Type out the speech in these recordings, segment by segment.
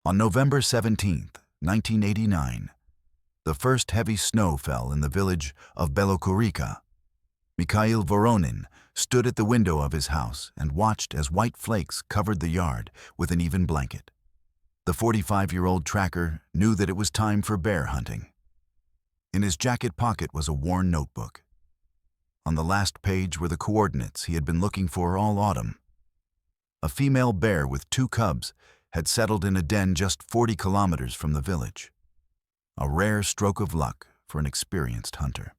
On November 17, 1989, the first heavy snow fell in the village of Belokurica. Mikhail Voronin stood at the window of his house and watched as white flakes covered the yard with an even blanket. The 45-year-old tracker knew that it was time for bear hunting. In his jacket pocket was a worn notebook. On the last page were the coordinates he had been looking for all autumn. A female bear with 2 cubs had settled in a den just 40 kilometers from the village. A rare stroke of luck for an experienced hunter.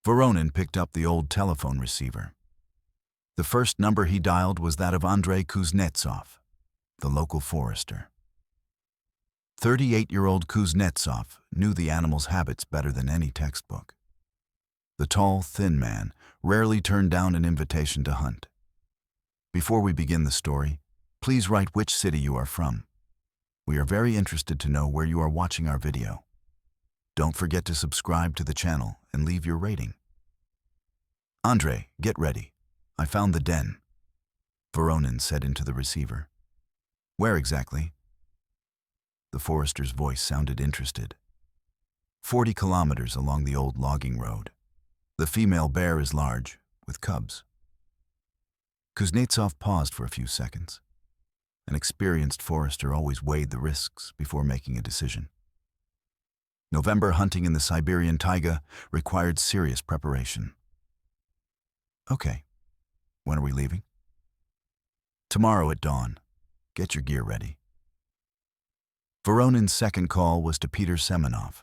Voronin picked up the old telephone receiver. The first number he dialed was that of Andrei Kuznetsov, the local forester. 38-year-old Kuznetsov knew the animal's habits better than any textbook. The tall, thin man rarely turned down an invitation to hunt. Before we begin the story, please write which city you are from. We are very interested to know where you are watching our video. Don't forget to subscribe to the channel and leave your rating. Andrei, get ready. I found the den, Voronin said into the receiver. Where exactly? The forester's voice sounded interested. 40 kilometers along the old logging road. The female bear is large, with cubs. Kuznetsov paused for a few seconds. An experienced forester always weighed the risks before making a decision. November hunting in the Siberian taiga required serious preparation. Okay, when are we leaving? Tomorrow at dawn. Get your gear ready. Voronin's second call was to Peter Semenov.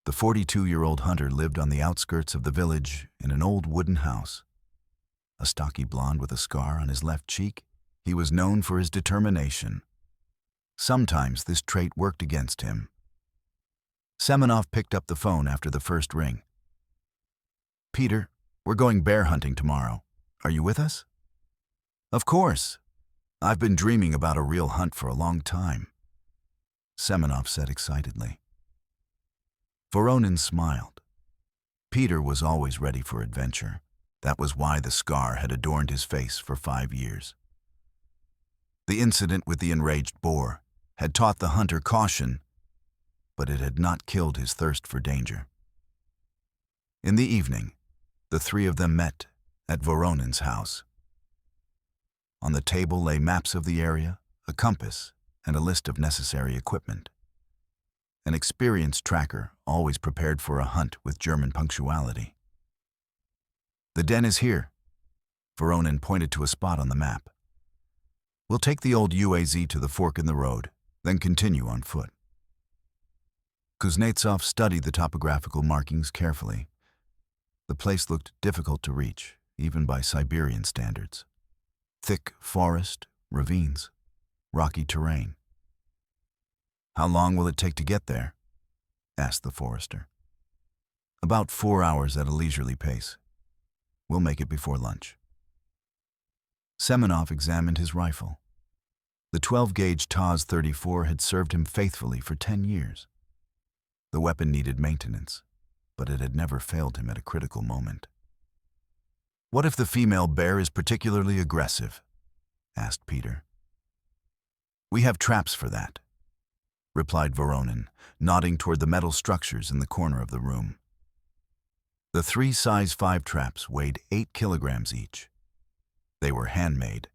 The 42-year-old hunter lived on the outskirts of the village in an old wooden house. A stocky blonde with a scar on his left cheek, he was known for his determination. Sometimes this trait worked against him. Semenov picked up the phone after the first ring. Peter, we're going bear hunting tomorrow. Are you with us? Of course. I've been dreaming about a real hunt for a long time, Semenov said excitedly. Voronin smiled. Peter was always ready for adventure. That was why the scar had adorned his face for 5 years. The incident with the enraged boar had taught the hunter caution, but it had not killed his thirst for danger. In the evening, the 3 of them met at Voronin's house. On the table lay maps of the area, a compass, and a list of necessary equipment. An experienced tracker always prepared for a hunt with German punctuality. The den is here. Voronin pointed to a spot on the map. We'll take the old UAZ to the fork in the road, then continue on foot. Kuznetsov studied the topographical markings carefully. The place looked difficult to reach, even by Siberian standards. Thick forest, ravines, rocky terrain. How long will it take to get there? Asked the forester. About 4 hours at a leisurely pace. We'll make it before lunch. Semenov examined his rifle. The 12-gauge Taz 34 had served him faithfully for 10 years. The weapon needed maintenance, but it had never failed him at a critical moment. What if the female bear is particularly aggressive? Asked Peter. We have traps for that, replied Voronin, nodding toward the metal structures in the corner of the room. The 3 size 5 traps weighed 8 kilograms each. They were handmade,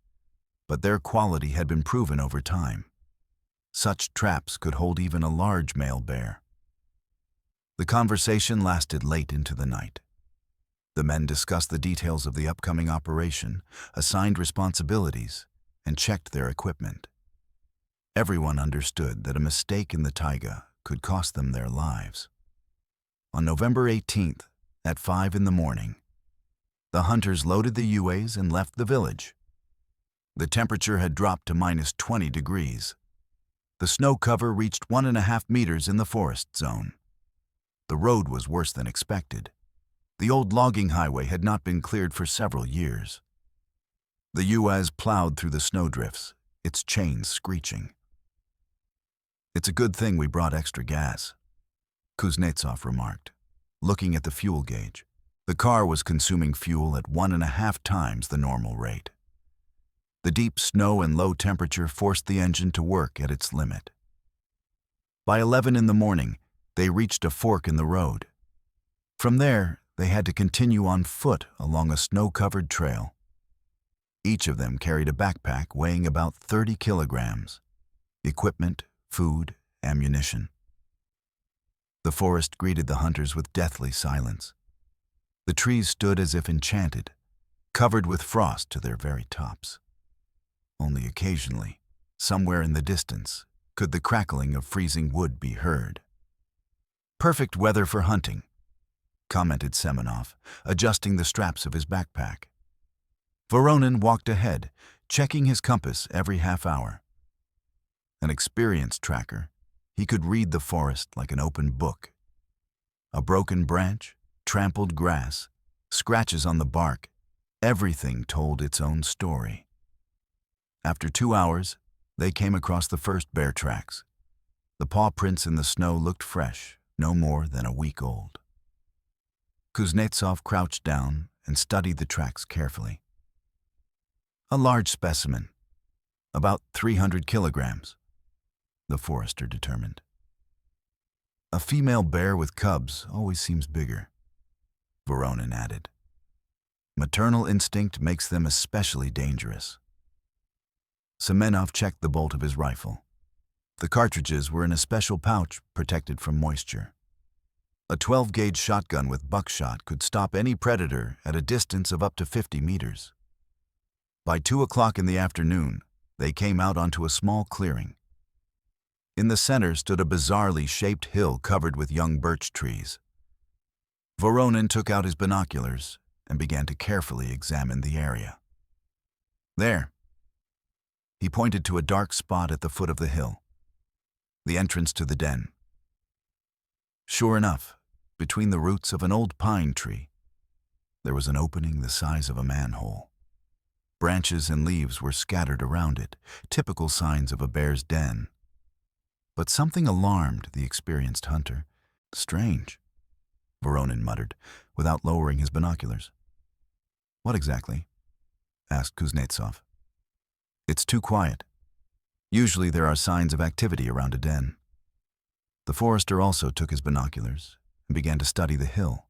but their quality had been proven over time. Such traps could hold even a large male bear. The conversation lasted late into the night. The men discussed the details of the upcoming operation, assigned responsibilities, and checked their equipment. Everyone understood that a mistake in the taiga could cost them their lives. On November 18th, at 5 in the morning, the hunters loaded the UAs and left the village. The temperature had dropped to minus 20 degrees. The snow cover reached 1.5 meters in the forest zone. The road was worse than expected. The old logging highway had not been cleared for several years. The UAZ plowed through the snowdrifts, its chains screeching. It's a good thing we brought extra gas, Kuznetsov remarked, looking at the fuel gauge. The car was consuming fuel at 1.5 times the normal rate. The deep snow and low temperature forced the engine to work at its limit. By 11 in the morning, they reached a fork in the road. From there, they had to continue on foot along a snow-covered trail. Each of them carried a backpack weighing about 30 kilograms. Equipment, food, ammunition. The forest greeted the hunters with deathly silence. The trees stood as if enchanted, covered with frost to their very tops. Only occasionally, somewhere in the distance, could the crackling of freezing wood be heard. "Perfect weather for hunting," commented Semenov, adjusting the straps of his backpack. Voronin walked ahead, checking his compass every half hour. An experienced tracker, he could read the forest like an open book. A broken branch, trampled grass, scratches on the bark, everything told its own story. After 2 hours, they came across the first bear tracks. The paw prints in the snow looked fresh, no more than a week old. Kuznetsov crouched down and studied the tracks carefully. A large specimen, about 300 kilograms, the forester determined. A female bear with cubs always seems bigger, Voronin added. Maternal instinct makes them especially dangerous. Semenov checked the bolt of his rifle. The cartridges were in a special pouch protected from moisture. A 12-gauge shotgun with buckshot could stop any predator at a distance of up to 50 meters. By 2 o'clock in the afternoon, they came out onto a small clearing. In the center stood a bizarrely shaped hill covered with young birch trees. Voronin took out his binoculars and began to carefully examine the area. There, he pointed to a dark spot at the foot of the hill, the entrance to the den. Sure enough, between the roots of an old pine tree, there was an opening the size of a manhole. Branches and leaves were scattered around it, typical signs of a bear's den. But something alarmed the experienced hunter. "Strange," Voronin muttered, without lowering his binoculars. "What exactly?" asked Kuznetsov. "It's too quiet. Usually there are signs of activity around a den." The forester also took his binoculars and began to study the hill.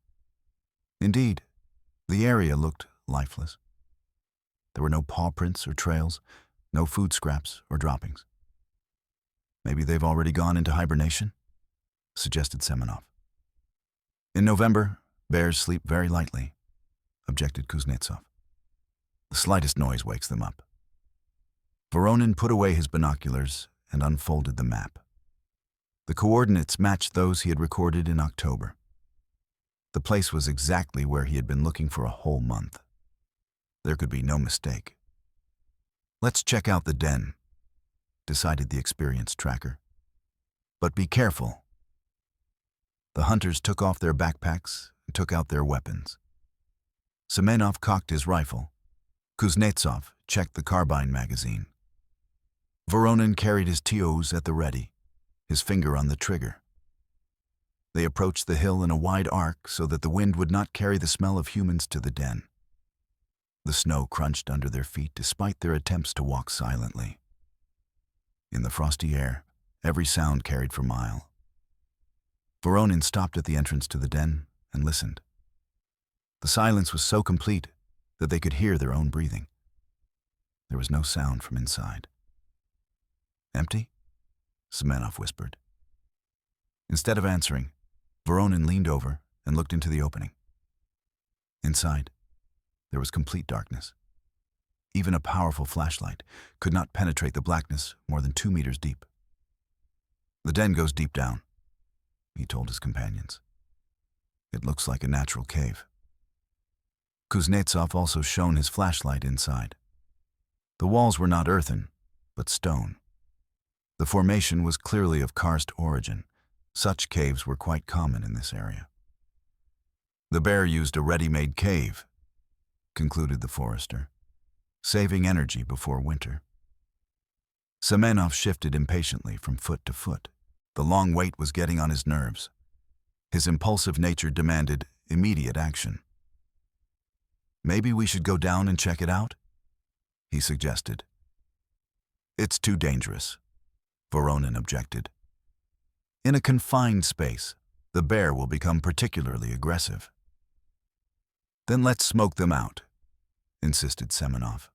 Indeed, the area looked lifeless. There were no paw prints or trails, no food scraps or droppings. "Maybe they've already gone into hibernation," suggested Semenov. "In November, bears sleep very lightly," objected Kuznetsov. "The slightest noise wakes them up." Voronin put away his binoculars and unfolded the map. The coordinates matched those he had recorded in October. The place was exactly where he had been looking for a whole month. There could be no mistake. "Let's check out the den," decided the experienced tracker. "But be careful." The hunters took off their backpacks and took out their weapons. Semenov cocked his rifle. Kuznetsov checked the carbine magazine. Voronin carried his TOs at the ready, his finger on the trigger. They approached the hill in a wide arc so that the wind would not carry the smell of humans to the den. The snow crunched under their feet despite their attempts to walk silently. In the frosty air, every sound carried for miles. Voronin stopped at the entrance to the den and listened. The silence was so complete that they could hear their own breathing. There was no sound from inside. "Empty?" Semenov whispered. Instead of answering, Voronin leaned over and looked into the opening. Inside, there was complete darkness. Even a powerful flashlight could not penetrate the blackness more than 2 meters deep. "The den goes deep down," he told his companions. "It looks like a natural cave." Kuznetsov also shone his flashlight inside. The walls were not earthen, but stone. The formation was clearly of karst origin. Such caves were quite common in this area. "The bear used a ready-made cave," concluded the forester, "saving energy before winter." Semenov shifted impatiently from foot to foot. The long wait was getting on his nerves. His impulsive nature demanded immediate action. "Maybe we should go down and check it out?" he suggested. It's too dangerous, Voronin objected. In a confined space, the bear will become particularly aggressive. Then let's smoke them out, insisted Semenov.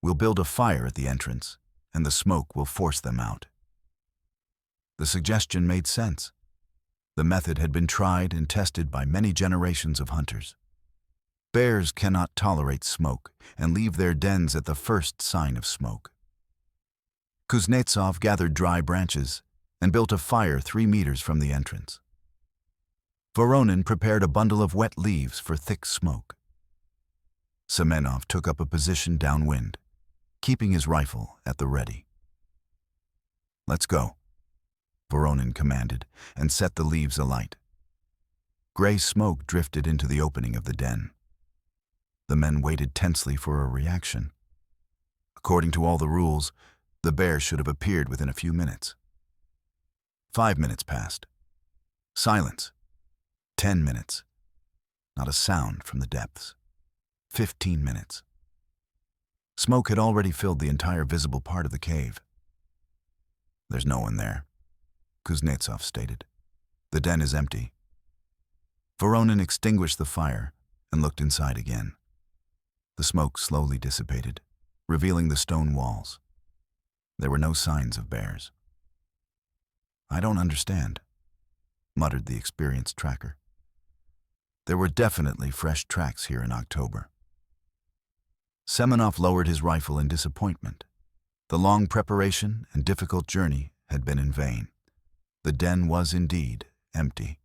We'll build a fire at the entrance, and the smoke will force them out. The suggestion made sense. The method had been tried and tested by many generations of hunters. Bears cannot tolerate smoke and leave their dens at the first sign of smoke. Kuznetsov gathered dry branches and built a fire 3 meters from the entrance. Voronin prepared a bundle of wet leaves for thick smoke. Semenov took up a position downwind, keeping his rifle at the ready. Let's go, Voronin commanded, and set the leaves alight. Gray smoke drifted into the opening of the den. The men waited tensely for a reaction. According to all the rules, the bear should have appeared within a few minutes. 5 minutes passed. Silence. 10 minutes. Not a sound from the depths. 15 minutes. Smoke had already filled the entire visible part of the cave. There's no one there, Kuznetsov stated. The den is empty. Voronin extinguished the fire and looked inside again. The smoke slowly dissipated, revealing the stone walls. There were no signs of bears. I don't understand, muttered the experienced tracker. There were definitely fresh tracks here in October. Semenov lowered his rifle in disappointment. The long preparation and difficult journey had been in vain. The den was indeed empty.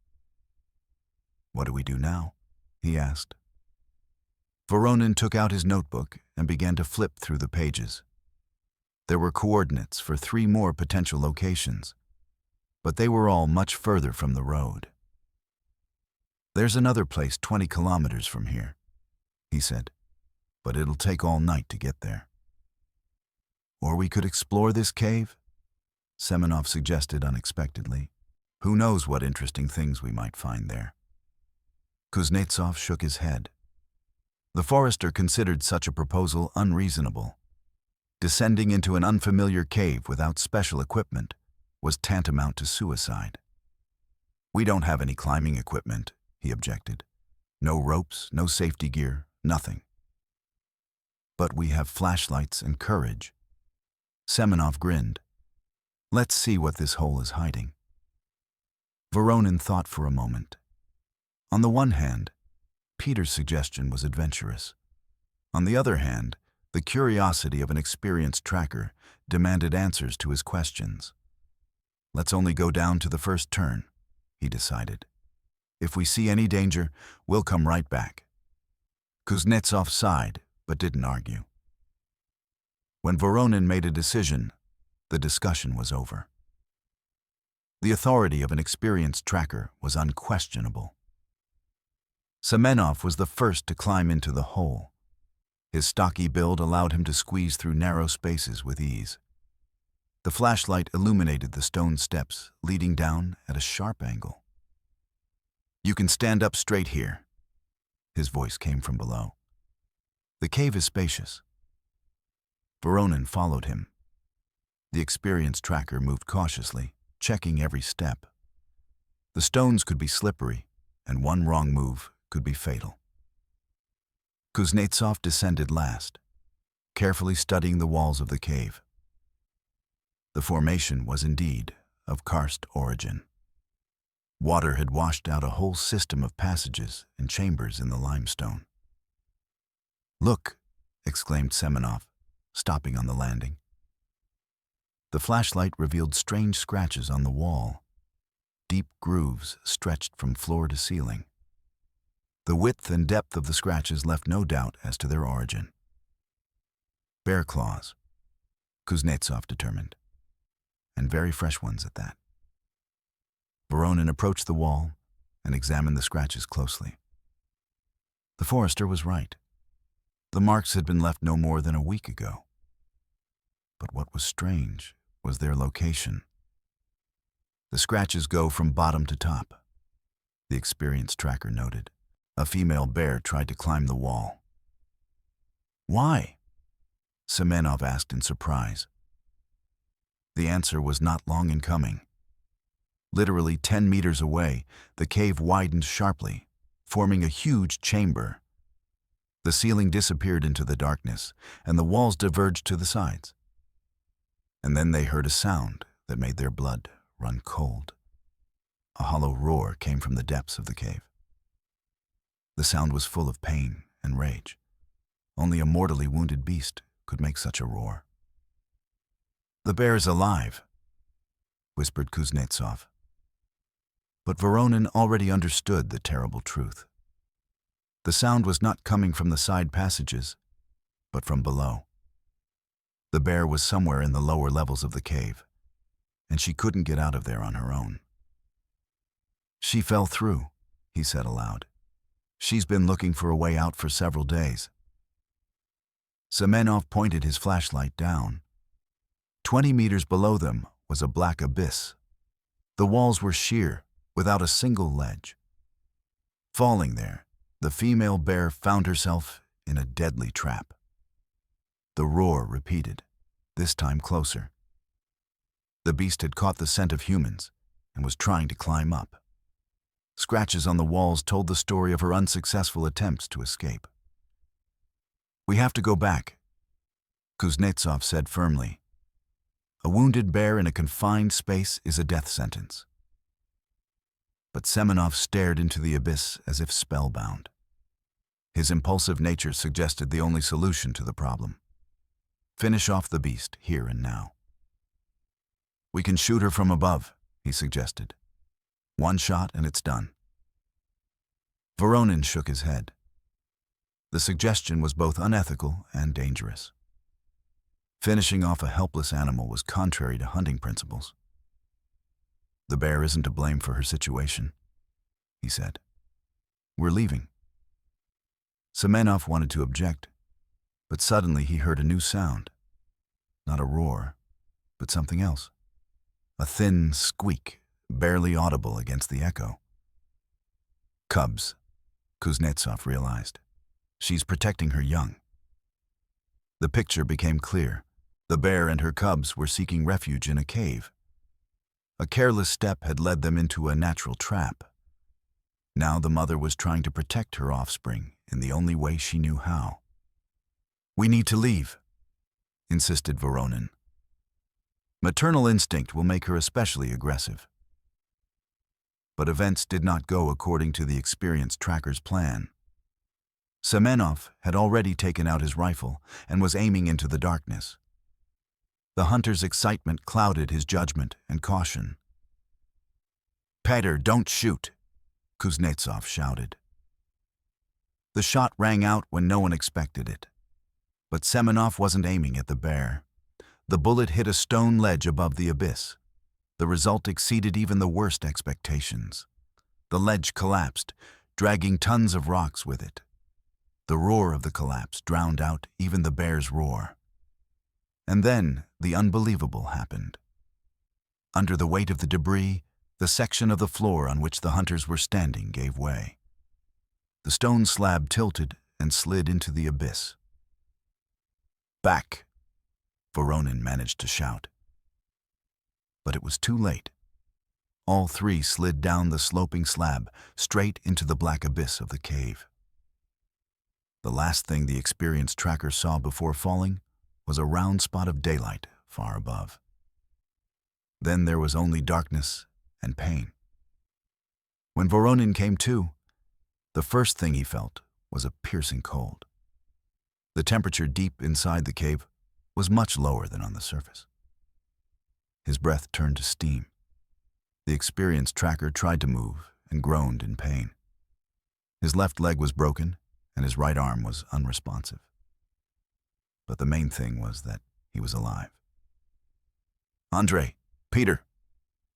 What do we do now? He asked. Voronin took out his notebook and began to flip through the pages. There were coordinates for 3 more potential locations, but they were all much further from the road. There's another place 20 kilometers from here, he said, but it'll take all night to get there. Or we could explore this cave, Semenov suggested unexpectedly. Who knows what interesting things we might find there. Kuznetsov shook his head. The forester considered such a proposal unreasonable. Descending into an unfamiliar cave without special equipment was tantamount to suicide. We don't have any climbing equipment, he objected. No ropes, no safety gear, nothing. But we have flashlights and courage. Semenov grinned. Let's see what this hole is hiding. Voronin thought for a moment. On the one hand, Peter's suggestion was adventurous. On the other hand, the curiosity of an experienced tracker demanded answers to his questions. Let's only go down to the first turn, he decided. If we see any danger, we'll come right back. Kuznetsov sighed, but didn't argue. When Voronin made a decision, the discussion was over. The authority of an experienced tracker was unquestionable. Semenov was the first to climb into the hole. His stocky build allowed him to squeeze through narrow spaces with ease. The flashlight illuminated the stone steps leading down at a sharp angle. You can stand up straight here. His voice came from below. The cave is spacious. Voronin followed him. The experienced tracker moved cautiously, checking every step. The stones could be slippery, and one wrong move could be fatal. Kuznetsov descended last, carefully studying the walls of the cave. The formation was indeed of karst origin. Water had washed out a whole system of passages and chambers in the limestone. Look, exclaimed Semenov, stopping on the landing. The flashlight revealed strange scratches on the wall. Deep grooves stretched from floor to ceiling. The width and depth of the scratches left no doubt as to their origin. Bear claws, Kuznetsov determined, and very fresh ones at that. Voronin approached the wall and examined the scratches closely. The forester was right. The marks had been left no more than a week ago. But what was strange was their location. The scratches go from bottom to top, the experienced tracker noted. A female bear tried to climb the wall. Why? Semenov asked in surprise. The answer was not long in coming. Literally 10 meters away, the cave widened sharply, forming a huge chamber. The ceiling disappeared into the darkness, and the walls diverged to the sides. And then they heard a sound that made their blood run cold. A hollow roar came from the depths of the cave. The sound was full of pain and rage. Only a mortally wounded beast could make such a roar. "The bear is alive," whispered Kuznetsov. But Voronin already understood the terrible truth. The sound was not coming from the side passages, but from below. The bear was somewhere in the lower levels of the cave, and she couldn't get out of there on her own. "She fell through," he said aloud. "She's been looking for a way out for several days." Semenov pointed his flashlight down. 20 meters below them was a black abyss. The walls were sheer, without a single ledge. Falling there, the female bear found herself in a deadly trap. The roar repeated, this time closer. The beast had caught the scent of humans and was trying to climb up. Scratches on the walls told the story of her unsuccessful attempts to escape. "We have to go back," Kuznetsov said firmly. "A wounded bear in a confined space is a death sentence." But Semenov stared into the abyss as if spellbound. His impulsive nature suggested the only solution to the problem. Finish off the beast here and now. "We can shoot her from above," he suggested. "One shot and it's done." Voronin shook his head. The suggestion was both unethical and dangerous. Finishing off a helpless animal was contrary to hunting principles. "The bear isn't to blame for her situation," he said. "We're leaving." Semenov wanted to object, but suddenly he heard a new sound. Not a roar, but something else. A thin squeak, barely audible against the echo. "Cubs," Kuznetsov realized. "She's protecting her young." The picture became clear. The bear and her cubs were seeking refuge in a cave. A careless step had led them into a natural trap. Now the mother was trying to protect her offspring in the only way she knew how. "We need to leave," insisted Voronin. Maternal instinct will make her especially aggressive. But events did not go according to the experienced tracker's plan. Semenov had already taken out his rifle and was aiming into the darkness. The hunter's excitement clouded his judgment and caution. "Peter, don't shoot," Kuznetsov shouted. The shot rang out when no one expected it. But Semenov wasn't aiming at the bear. The bullet hit a stone ledge above the abyss. The result exceeded even the worst expectations. The ledge collapsed, dragging tons of rocks with it. The roar of the collapse drowned out even the bear's roar. And then the unbelievable happened. Under the weight of the debris, the section of the floor on which the hunters were standing gave way. The stone slab tilted and slid into the abyss. "Back!" Voronin managed to shout. But it was too late. All three slid down the sloping slab, straight into the black abyss of the cave. The last thing the experienced tracker saw before falling was a round spot of daylight far above. Then there was only darkness and pain. When Voronin came to, the first thing he felt was a piercing cold. The temperature deep inside the cave was much lower than on the surface. His breath turned to steam. The experienced tracker tried to move and groaned in pain. His left leg was broken and his right arm was unresponsive. But the main thing was that he was alive. "Andrei, Peter,"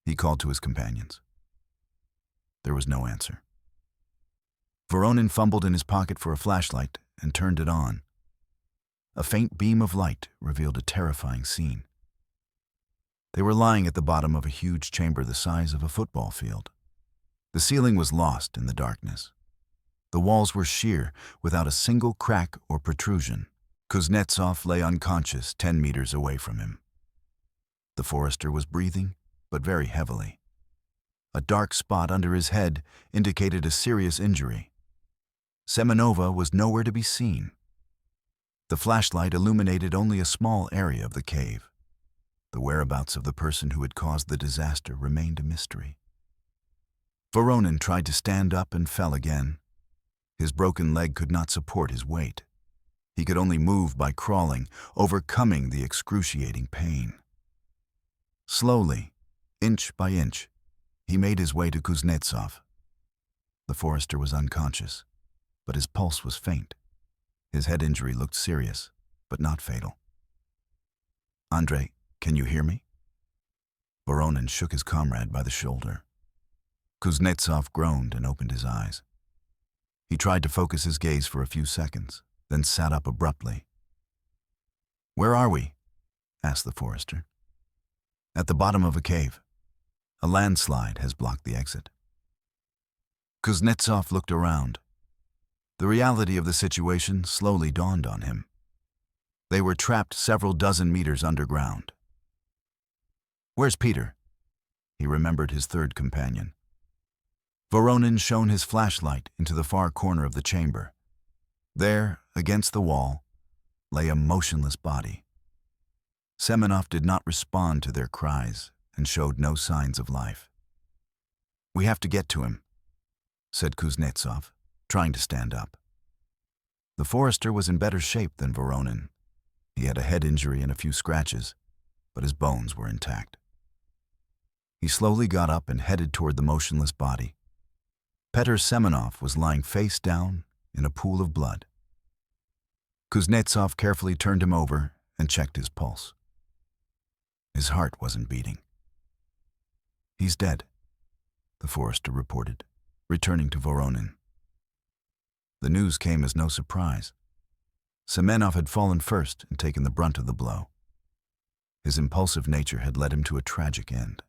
he called to his companions. There was no answer. Voronin fumbled in his pocket for a flashlight and turned it on. A faint beam of light revealed a terrifying scene. They were lying at the bottom of a huge chamber the size of a football field. The ceiling was lost in the darkness. The walls were sheer, without a single crack or protrusion. Kuznetsov lay unconscious 10 meters away from him. The forester was breathing, but very heavily. A dark spot under his head indicated a serious injury. Semenova was nowhere to be seen. The flashlight illuminated only a small area of the cave. The whereabouts of the person who had caused the disaster remained a mystery. Voronin tried to stand up and fell again. His broken leg could not support his weight. He could only move by crawling, overcoming the excruciating pain. Slowly, inch by inch, he made his way to Kuznetsov. The forester was unconscious, but his pulse was faint. His head injury looked serious, but not fatal. "Andrei, can you hear me?" Voronin shook his comrade by the shoulder. Kuznetsov groaned and opened his eyes. He tried to focus his gaze for a few seconds, then sat up abruptly. "Where are we?" asked the forester. "At the bottom of a cave. A landslide has blocked the exit." Kuznetsov looked around. The reality of the situation slowly dawned on him. They were trapped several dozen meters underground. "Where's Peter?" He remembered his third companion. Voronin shone his flashlight into the far corner of the chamber. There, against the wall, lay a motionless body. Semenov did not respond to their cries and showed no signs of life. "We have to get to him," said Kuznetsov, trying to stand up. The forester was in better shape than Voronin. He had a head injury and a few scratches, but his bones were intact. He slowly got up and headed toward the motionless body. Petr Semenov was lying face down in a pool of blood. Kuznetsov carefully turned him over and checked his pulse. His heart wasn't beating. "He's dead," the forester reported, returning to Voronin. The news came as no surprise. Semenov had fallen first and taken the brunt of the blow. His impulsive nature had led him to a tragic end.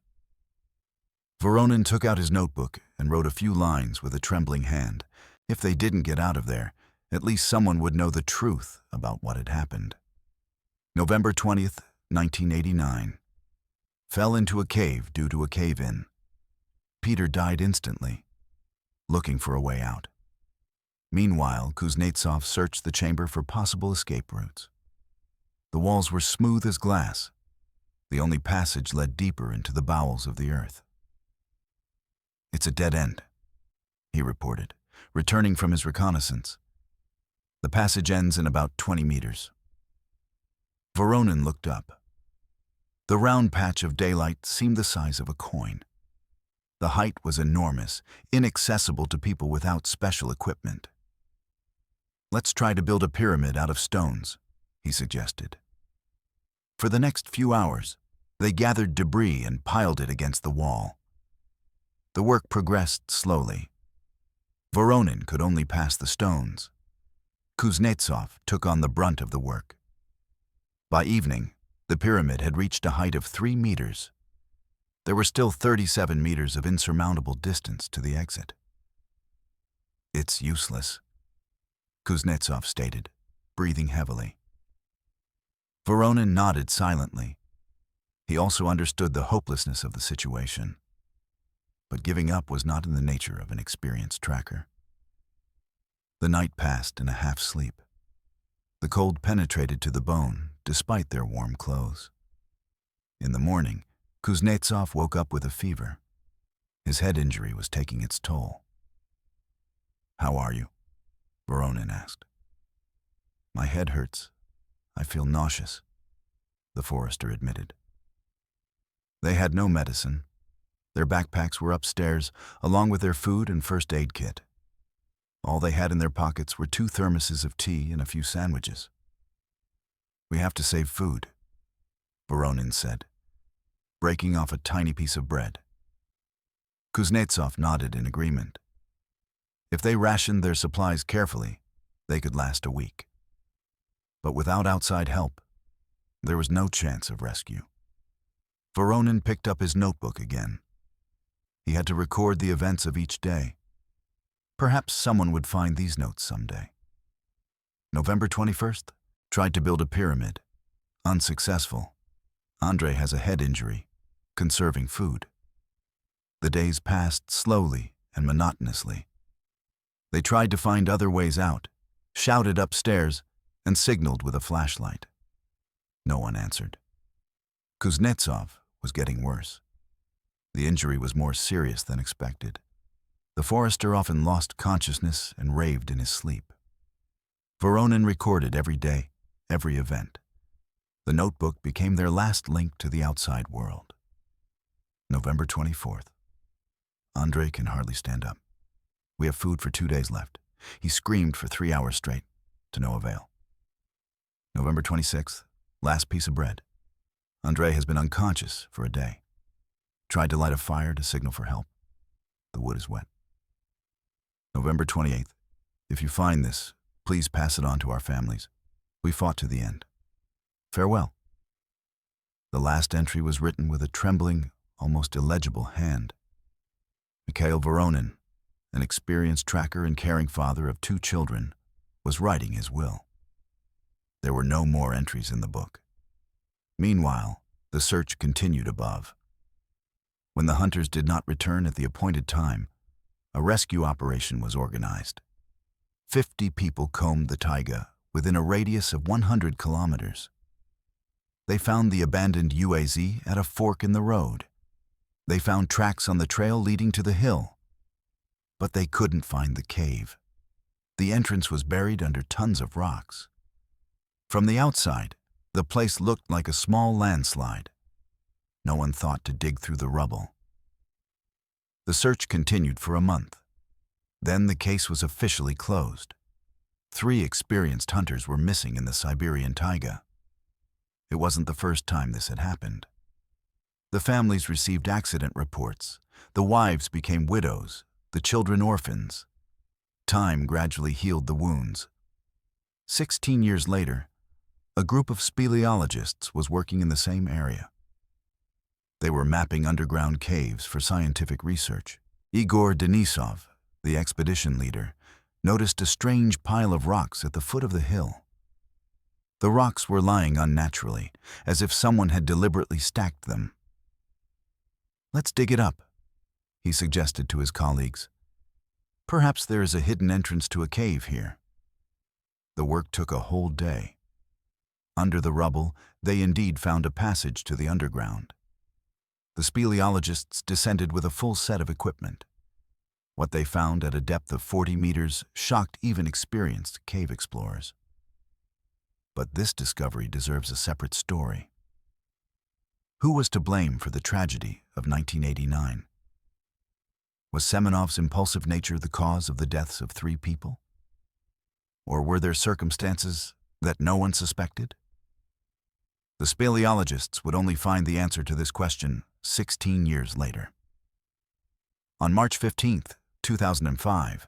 Voronin took out his notebook and wrote a few lines with a trembling hand. If they didn't get out of there, at least someone would know the truth about what had happened. November 20th, 1989. Fell into a cave due to a cave-in. Peter died instantly, looking for a way out. Meanwhile, Kuznetsov searched the chamber for possible escape routes. The walls were smooth as glass. The only passage led deeper into the bowels of the earth. "It's a dead end," he reported, returning from his reconnaissance. "The passage ends in about 20 meters. Voronin looked up. The round patch of daylight seemed the size of a coin. The height was enormous, inaccessible to people without special equipment. "Let's try to build a pyramid out of stones," he suggested. For the next few hours, they gathered debris and piled it against the wall. The work progressed slowly. Voronin could only pass the stones. Kuznetsov took on the brunt of the work. By evening, the pyramid had reached a height of 3 meters. There were still 37 meters of insurmountable distance to the exit. "It's useless," Kuznetsov stated, breathing heavily. Voronin nodded silently. He also understood the hopelessness of the situation. But giving up was not in the nature of an experienced tracker. The night passed in a half-sleep. The cold penetrated to the bone, despite their warm clothes. In the morning, Kuznetsov woke up with a fever. His head injury was taking its toll. "How are you?" Voronin asked. "My head hurts. I feel nauseous," the forester admitted. They had no medicine. Their backpacks were upstairs, along with their food and first aid kit. All they had in their pockets were 2 thermoses of tea and a few sandwiches. "We have to save food," Voronin said, breaking off a tiny piece of bread. Kuznetsov nodded in agreement. If they rationed their supplies carefully, they could last a week. But without outside help, there was no chance of rescue. Voronin picked up his notebook again. He had to record the events of each day. Perhaps someone would find these notes someday. November 21st, Tried to build a pyramid. Unsuccessful. Andre has a head injury. Conserving food. The days passed slowly and monotonously. They tried to find other ways out, shouted upstairs, and signaled with a flashlight. No one answered. Kuznetsov was getting worse. The injury was more serious than expected. The forester often lost consciousness and raved in his sleep. Voronin recorded every day, every event. The notebook became their last link to the outside world. November 24th. Andre can hardly stand up. We have food for 2 days left. He screamed for 3 hours straight, to no avail. November 26th. Last piece of bread. Andre has been unconscious for a day. Tried to light a fire to signal for help. The wood is wet. November 28th. If you find this, please pass it on to our families. We fought to the end. Farewell. The last entry was written with a trembling, almost illegible hand. Mikhail Voronin, an experienced tracker and caring father of 2 children, was writing his will. There were no more entries in the book. Meanwhile, the search continued above. When the hunters did not return at the appointed time, a rescue operation was organized. 50 people combed the taiga within a radius of 100 kilometers. They found the abandoned UAZ at a fork in the road. They found tracks on the trail leading to the hill. But they couldn't find the cave. The entrance was buried under tons of rocks. From the outside, the place looked like a small landslide. No one thought to dig through the rubble. The search continued for a month. Then the case was officially closed. 3 experienced hunters were missing in the Siberian taiga. It wasn't the first time this had happened. The families received accident reports. The wives became widows, the children orphans. Time gradually healed the wounds. 16 years later, a group of speleologists was working in the same area. They were mapping underground caves for scientific research. Igor Denisov, the expedition leader, noticed a strange pile of rocks at the foot of the hill. The rocks were lying unnaturally, as if someone had deliberately stacked them. "Let's dig it up," he suggested to his colleagues. "Perhaps there is a hidden entrance to a cave here." The work took a whole day. Under the rubble, they indeed found a passage to the underground. The speleologists descended with a full set of equipment. What they found at a depth of 40 meters shocked even experienced cave explorers. But this discovery deserves a separate story. Who was to blame for the tragedy of 1989? Was Semenov's impulsive nature the cause of the deaths of 3 people? Or were there circumstances that no one suspected? The speleologists would only find the answer to this question 16 years later. On March 15, 2005,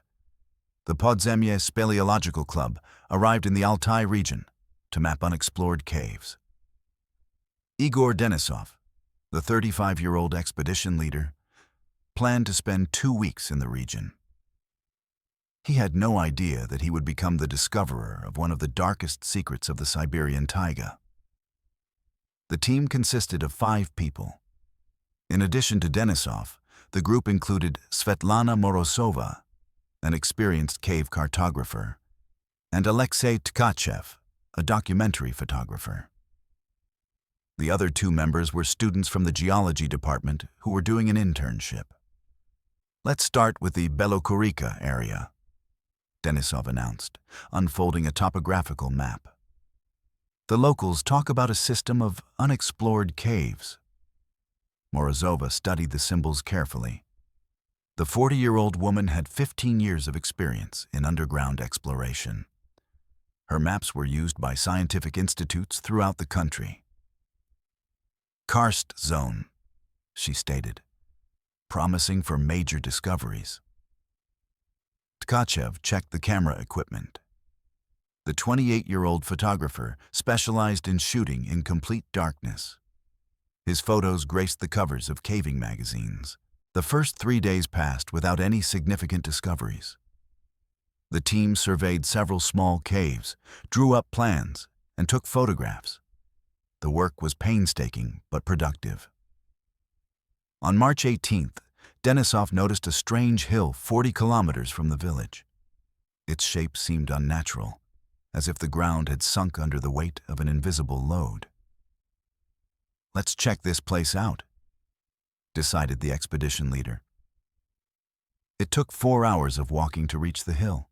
the Podzemye Speleological Club arrived in the Altai region to map unexplored caves. Igor Denisov, the 35-year-old expedition leader, planned to spend 2 weeks in the region. He had no idea that he would become the discoverer of one of the darkest secrets of the Siberian taiga. The team consisted of 5 people. In addition to Denisov, the group included Svetlana Morozova, an experienced cave cartographer, and Alexei Tkachev, a documentary photographer. The other 2 members were students from the geology department who were doing an internship. "Let's start with the Belokurica area," Denisov announced, unfolding a topographical map. "The locals talk about a system of unexplored caves." Morozova studied the symbols carefully. The 40-year-old woman had 15 years of experience in underground exploration. Her maps were used by scientific institutes throughout the country. "Karst zone," she stated, promising for major discoveries. Tkachev checked the camera equipment. The 28-year-old photographer specialized in shooting in complete darkness. His photos graced the covers of caving magazines. The first 3 days passed without any significant discoveries. The team surveyed several small caves, drew up plans, and took photographs. The work was painstaking but productive. On March 18th, Denisov noticed a strange hill 40 kilometers from the village. Its shape seemed unnatural, as if the ground had sunk under the weight of an invisible load. "Let's check this place out," decided the expedition leader. It took 4 hours of walking to reach the hill.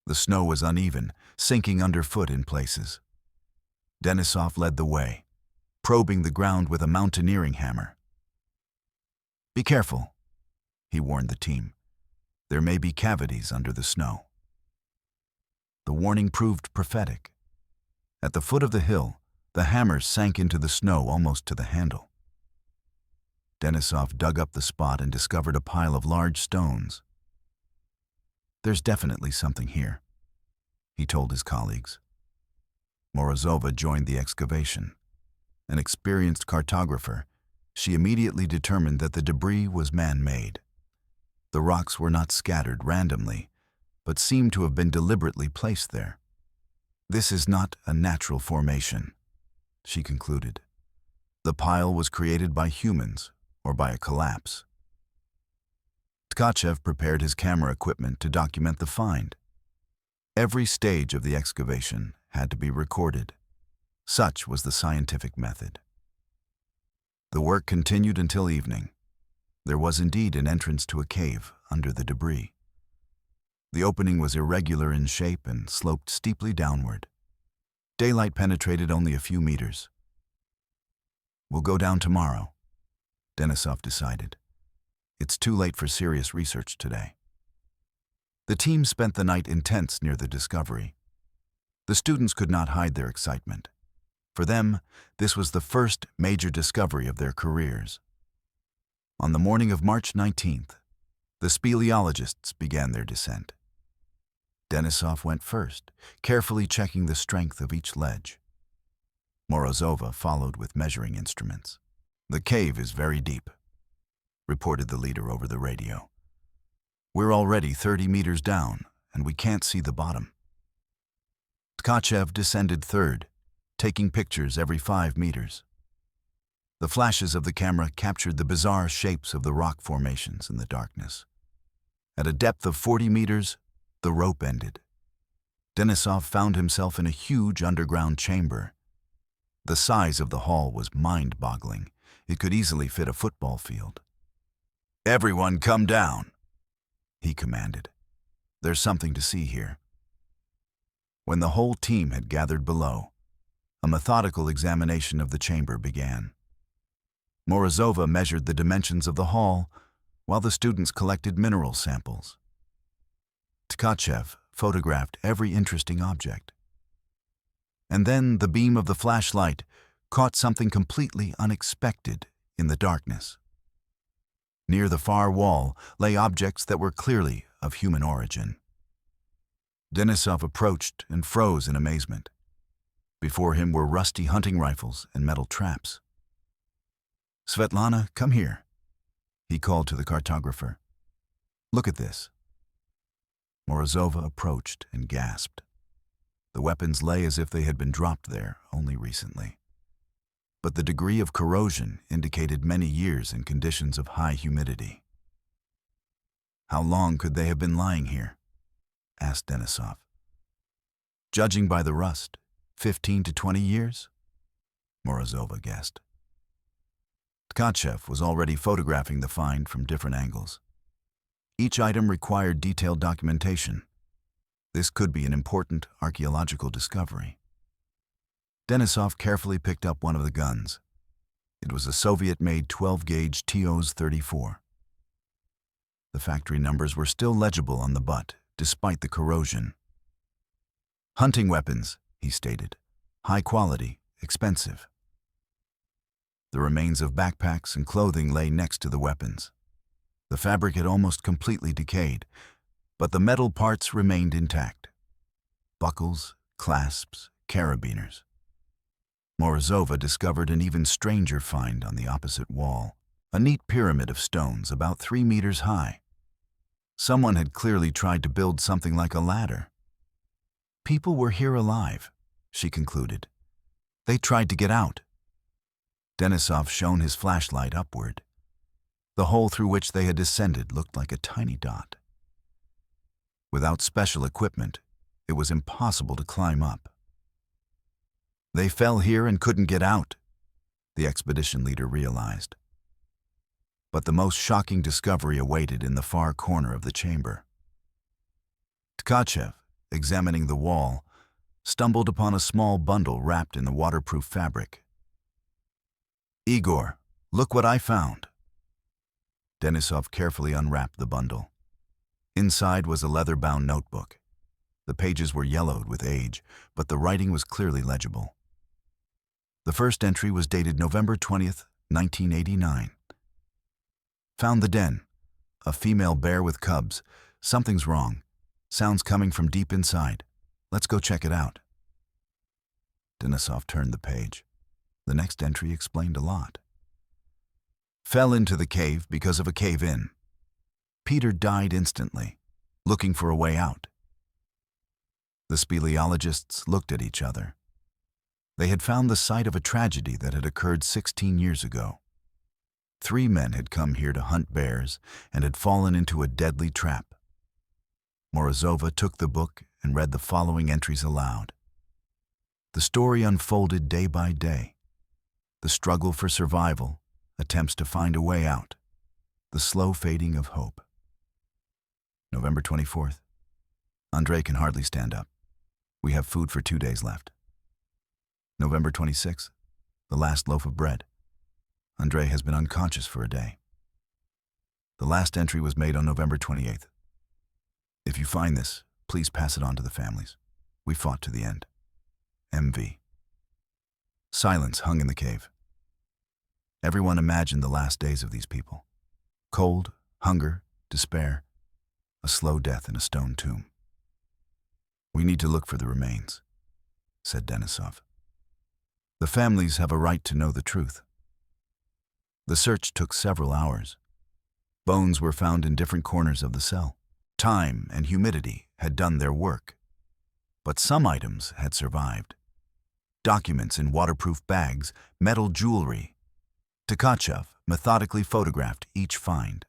The snow was uneven, sinking underfoot in places. Denisov led the way, probing the ground with a mountaineering hammer. "Be careful," he warned the team. "There may be cavities under the snow." The warning proved prophetic. At the foot of the hill, the hammer sank into the snow almost to the handle. Denisov dug up the spot and discovered a pile of large stones. "There's definitely something here," he told his colleagues. Morozova joined the excavation. An experienced cartographer, she immediately determined that the debris was man-made. The rocks were not scattered randomly, but seemed to have been deliberately placed there. "This is not a natural formation," she concluded. "The pile was created by humans or by a collapse." Tkachev prepared his camera equipment to document the find. Every stage of the excavation had to be recorded. Such was the scientific method. The work continued until evening. There was indeed an entrance to a cave under the debris. The opening was irregular in shape and sloped steeply downward. Daylight penetrated only a few meters. "We'll go down tomorrow," Denisov decided. "It's too late for serious research today." The team spent the night in tents near the discovery. The students could not hide their excitement. For them, this was the first major discovery of their careers. On the morning of March 19th, the speleologists began their descent. Denisov went first, carefully checking the strength of each ledge. Morozova followed with measuring instruments. "The cave is very deep," reported the leader over the radio. "We're already 30 meters down, and we can't see the bottom." Tkachev descended third, taking pictures every 5 meters. The flashes of the camera captured the bizarre shapes of the rock formations in the darkness. At a depth of 40 meters, the rope ended. Denisov found himself in a huge underground chamber. The size of the hall was mind-boggling. It could easily fit a football field. "Everyone come down," he commanded. "There's something to see here." When the whole team had gathered below, a methodical examination of the chamber began. Morozova measured the dimensions of the hall, while the students collected mineral samples. Tkachev photographed every interesting object. And then the beam of the flashlight caught something completely unexpected in the darkness. Near the far wall lay objects that were clearly of human origin. Denisov approached and froze in amazement. Before him were rusty hunting rifles and metal traps. "Svetlana, come here," he called to the cartographer. "Look at this." Morozova approached and gasped. The weapons lay as if they had been dropped there only recently. But the degree of corrosion indicated many years in conditions of high humidity. "How long could they have been lying here?" asked Denisov. "Judging by the rust, 15 to 20 years?" Morozova guessed. Tkachev was already photographing the find from different angles. Each item required detailed documentation. This could be an important archaeological discovery. Denisov carefully picked up one of the guns. It was a Soviet-made 12-gauge TOS-34. The factory numbers were still legible on the butt, despite the corrosion. "Hunting weapons," he stated. "High quality, expensive." The remains of backpacks and clothing lay next to the weapons. The fabric had almost completely decayed, but the metal parts remained intact. Buckles, clasps, carabiners. Morozova discovered an even stranger find on the opposite wall, a neat pyramid of stones about 3 meters high. Someone had clearly tried to build something like a ladder. "People were here alive," she concluded. They tried to get out. Denisov shone his flashlight upward. The hole through which they had descended looked like a tiny dot. Without special equipment, it was impossible to climb up. They fell here and couldn't get out, the expedition leader realized. But the most shocking discovery awaited in the far corner of the chamber. Tkachev, examining the wall, stumbled upon a small bundle wrapped in the waterproof fabric. "Igor, look what I found." Denisov carefully unwrapped the bundle. Inside was a leather-bound notebook. The pages were yellowed with age, but the writing was clearly legible. The first entry was dated November 20th, 1989. "Found the den. A female bear with cubs. Something's wrong. Sounds coming from deep inside. Let's go check it out." Denisov turned the page. The next entry explained a lot. "Fell into the cave because of a cave-in. Peter died instantly, looking for a way out." The speleologists looked at each other. They had found the site of a tragedy that had occurred 16 years ago. 3 men had come here to hunt bears and had fallen into a deadly trap. Morozova took the book and read the following entries aloud. The story unfolded day by day. The struggle for survival, attempts to find a way out, the slow fading of hope. November 24th. Andrei can hardly stand up. We have food for 2 days left. November 26th. The last loaf of bread. Andrei has been unconscious for a day. The last entry was made on November 28th. If you find this, please pass it on to the families. We fought to the end. MV. Silence hung in the cave. Everyone imagined the last days of these people. Cold, hunger, despair, a slow death in a stone tomb. "We need to look for the remains," said Denisov. "The families have a right to know the truth." The search took several hours. Bones were found in different corners of the cell. Time and humidity had done their work. But some items had survived. Documents in waterproof bags, metal jewelry. Tkachev methodically photographed each find.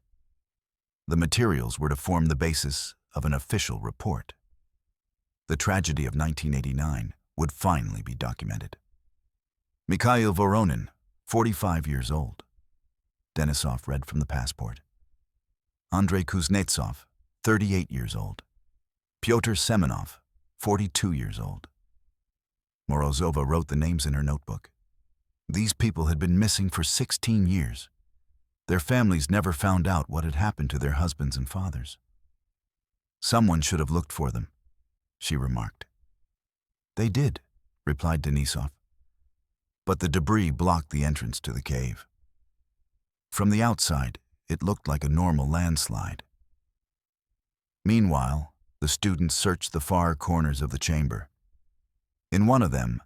The materials were to form the basis of an official report. The tragedy of 1989 would finally be documented. Mikhail Voronin, 45 years old. Denisov read from the passport. Andrei Kuznetsov, 38 years old. Pyotr Semenov, 42 years old. Morozova wrote the names in her notebook. These people had been missing for 16 years. Their families never found out what had happened to their husbands and fathers. "Someone should have looked for them," she remarked. "They did," replied Denisov. But the debris blocked the entrance to the cave. From the outside, it looked like a normal landslide. Meanwhile, the students searched the far corners of the chamber. In one of them,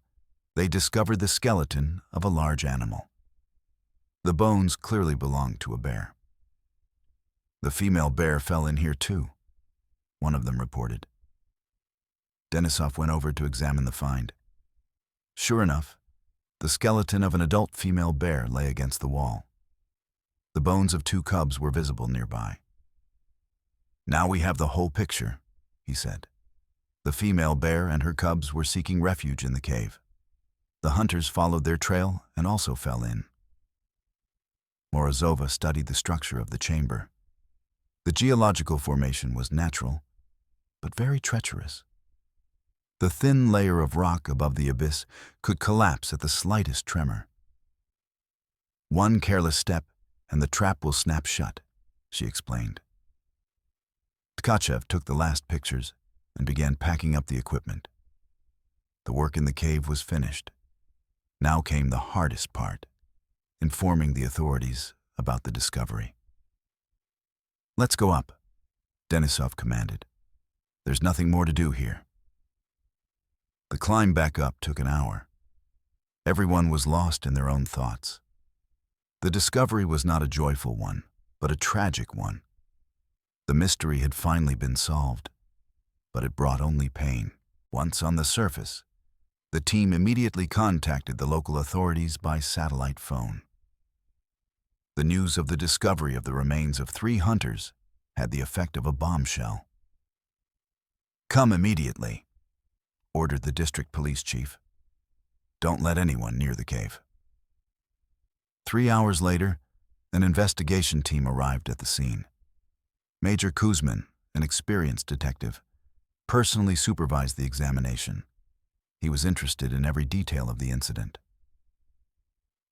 they discovered the skeleton of a large animal. The bones clearly belonged to a bear. "The female bear fell in here too," one of them reported. Denisov went over to examine the find. Sure enough, the skeleton of an adult female bear lay against the wall. The bones of 2 cubs were visible nearby. "Now we have the whole picture," he said. The female bear and her cubs were seeking refuge in the cave. The hunters followed their trail and also fell in. Morozova studied the structure of the chamber. The geological formation was natural, but very treacherous. The thin layer of rock above the abyss could collapse at the slightest tremor. "One careless step, and the trap will snap shut," she explained. Tkachev took the last pictures and began packing up the equipment. The work in the cave was finished. Now came the hardest part, informing the authorities about the discovery. "Let's go up," Denisov commanded. "There's nothing more to do here." The climb back up took an hour. Everyone was lost in their own thoughts. The discovery was not a joyful one, but a tragic one. The mystery had finally been solved, but it brought only pain. Once on the surface, The team immediately contacted the local authorities by satellite phone. The news of the discovery of the remains of 3 hunters had the effect of a bombshell. "Come immediately," ordered the district police chief. "Don't let anyone near the cave." 3 hours later, an investigation team arrived at the scene. Major Kuzmin, an experienced detective, personally supervised the examination. He was interested in every detail of the incident.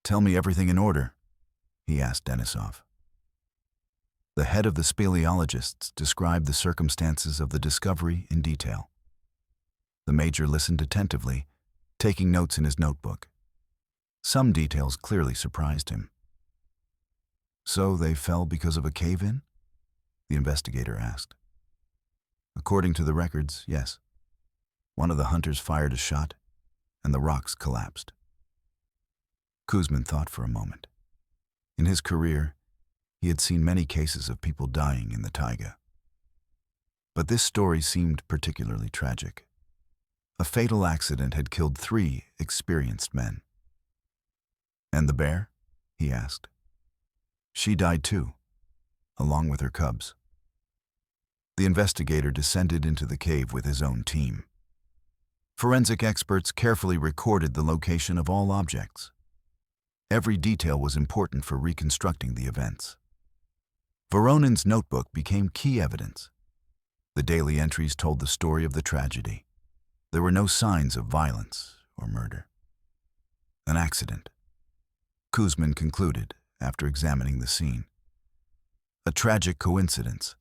"Tell me everything in order," he asked Denisov. The head of the Speleologists described the circumstances of the discovery in detail. The major listened attentively, taking notes in his notebook. Some details clearly surprised him. "So they fell because of a cave-in?" the investigator asked. "According to the records, yes. One of the hunters fired a shot, and the rocks collapsed." Kuzmin thought for a moment. In his career, he had seen many cases of people dying in the taiga. But this story seemed particularly tragic. A fatal accident had killed 3 experienced men. "And the bear?" he asked. "She died too, along with her cubs." The investigator descended into the cave with his own team. Forensic experts carefully recorded the location of all objects. Every detail was important for reconstructing the events. Voronin's notebook became key evidence. The daily entries told the story of the tragedy. There were no signs of violence or murder. "An accident," Kuzmin concluded after examining the scene. "A tragic coincidence."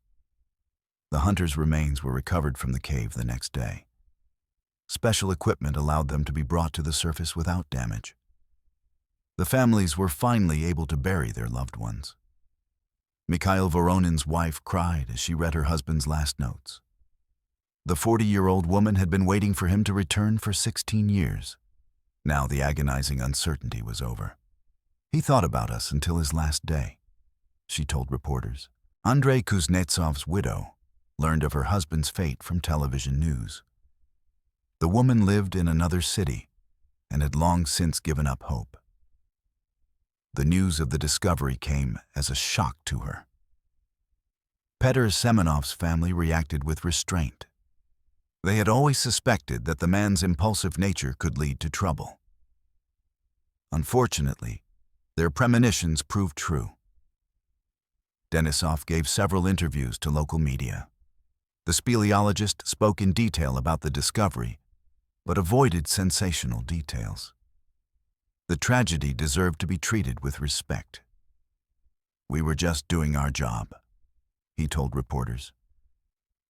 The hunters' remains were recovered from the cave the next day. Special equipment allowed them to be brought to the surface without damage. The families were finally able to bury their loved ones. Mikhail Voronin's wife cried as she read her husband's last notes. The 40-year-old woman had been waiting for him to return for 16 years. Now the agonizing uncertainty was over. "He thought about us until his last day," she told reporters. Andrei Kuznetsov's widow learned of her husband's fate from television news. The woman lived in another city and had long since given up hope. The news of the discovery came as a shock to her. Petr Semenov's family reacted with restraint. They had always suspected that the man's impulsive nature could lead to trouble. Unfortunately, their premonitions proved true. Denisov gave several interviews to local media. The speleologist spoke in detail about the discovery, but avoided sensational details. The tragedy deserved to be treated with respect. "We were just doing our job," he told reporters.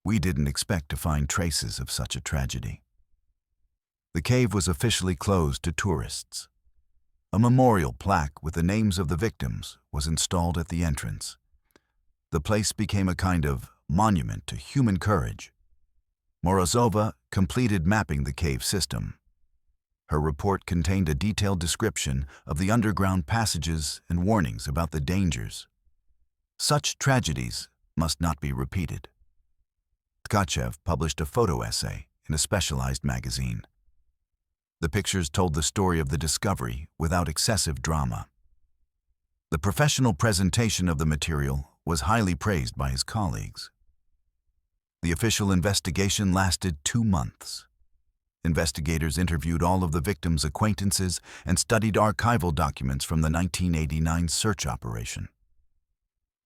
"We didn't expect to find traces of such a tragedy." The cave was officially closed to tourists. A memorial plaque with the names of the victims was installed at the entrance. The place became a kind of monument to human courage. Morozova completed mapping the cave system. Her report contained a detailed description of the underground passages and warnings about the dangers. Such tragedies must not be repeated. Tkachev published a photo essay in a specialized magazine. The pictures told the story of the discovery without excessive drama. The professional presentation of the material was highly praised by his colleagues. The official investigation lasted 2 months. Investigators interviewed all of the victims' acquaintances and studied archival documents from the 1989 search operation.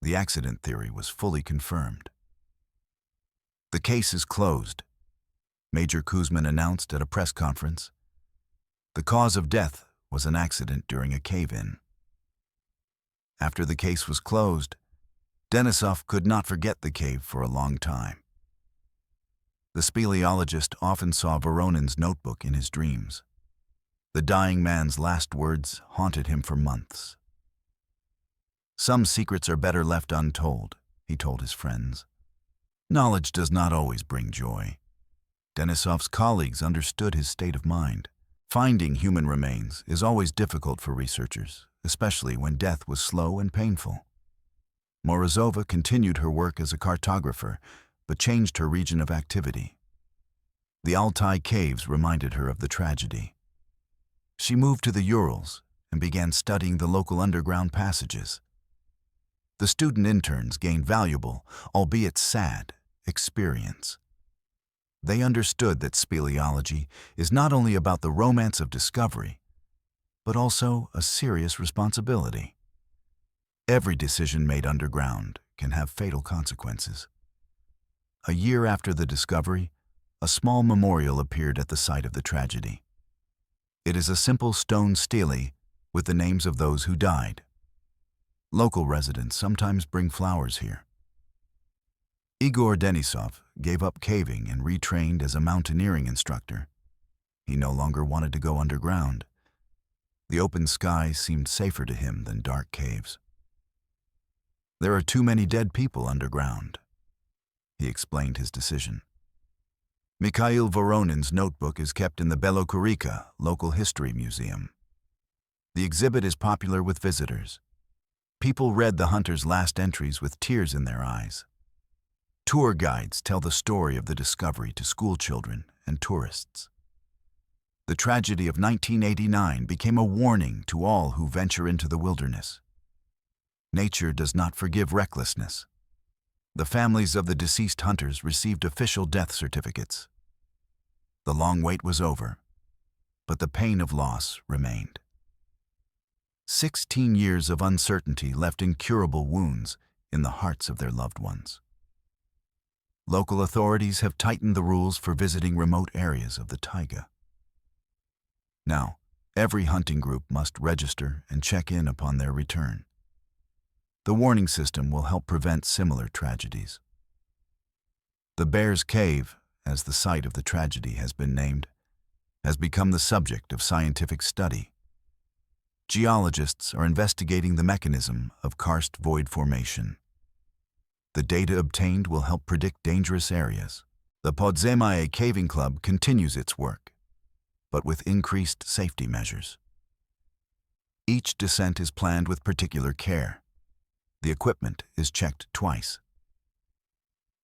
The accident theory was fully confirmed. "The case is closed," Major Kuzmin announced at a press conference. The cause of death was an accident during a cave-in. After the case was closed, Denisov could not forget the cave for a long time. The speleologist often saw Voronin's notebook in his dreams. The dying man's last words haunted him for months. "Some secrets are better left untold," he told his friends. Knowledge does not always bring joy. Denisov's colleagues understood his state of mind. Finding human remains is always difficult for researchers, especially when death was slow and painful. Morozova continued her work as a cartographer, but changed her region of activity. The Altai caves reminded her of the tragedy. She moved to the Urals and began studying the local underground passages. The student interns gained valuable, albeit sad, experience. They understood that speleology is not only about the romance of discovery, but also a serious responsibility. Every decision made underground can have fatal consequences. A year after the discovery, a small memorial appeared at the site of the tragedy. It is a simple stone stele with the names of those who died. Local residents sometimes bring flowers here. Igor Denisov gave up caving and retrained as a mountaineering instructor. He no longer wanted to go underground. The open sky seemed safer to him than dark caves. There are too many dead people underground, he explained his decision. Mikhail Voronin's notebook is kept in the Belokurica Local History Museum. The exhibit is popular with visitors. People read the hunter's last entries with tears in their eyes. Tour guides tell the story of the discovery to schoolchildren and tourists. The tragedy of 1989 became a warning to all who venture into the wilderness. Nature does not forgive recklessness. The families of the deceased hunters received official death certificates. The long wait was over, but the pain of loss remained. 16 years of uncertainty left incurable wounds in the hearts of their loved ones. Local authorities have tightened the rules for visiting remote areas of the taiga. Now, every hunting group must register and check in upon their return. The warning system will help prevent similar tragedies. The Bear's Cave, as the site of the tragedy has been named, has become the subject of scientific study. Geologists are investigating the mechanism of karst void formation. The data obtained will help predict dangerous areas. The Podzemie Caving Club continues its work, but with increased safety measures. Each descent is planned with particular care. The equipment is checked twice.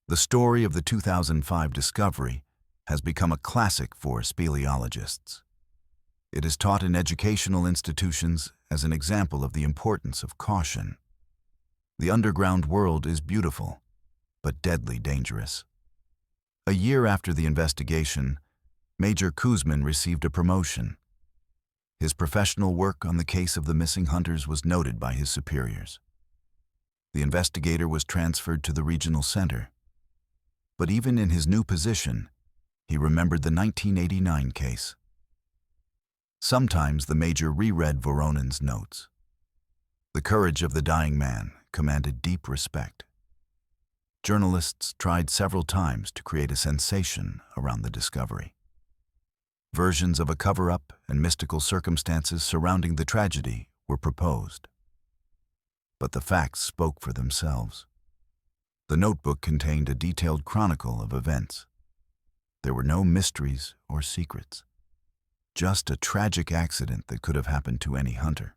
The story of the 2005 discovery has become a classic for speleologists. It is taught in educational institutions as an example of the importance of caution. The underground world is beautiful, but deadly dangerous. A year after the investigation, Major Kuzmin received a promotion. His professional work on the case of the missing hunters was noted by his superiors. The investigator was transferred to the regional center. But even in his new position, he remembered the 1989 case. Sometimes the major reread Voronin's notes. The courage of the dying man commanded deep respect. Journalists tried several times to create a sensation around the discovery. Versions of a cover-up and mystical circumstances surrounding the tragedy were proposed. But the facts spoke for themselves. The notebook contained a detailed chronicle of events. There were no mysteries or secrets, just a tragic accident that could have happened to any hunter.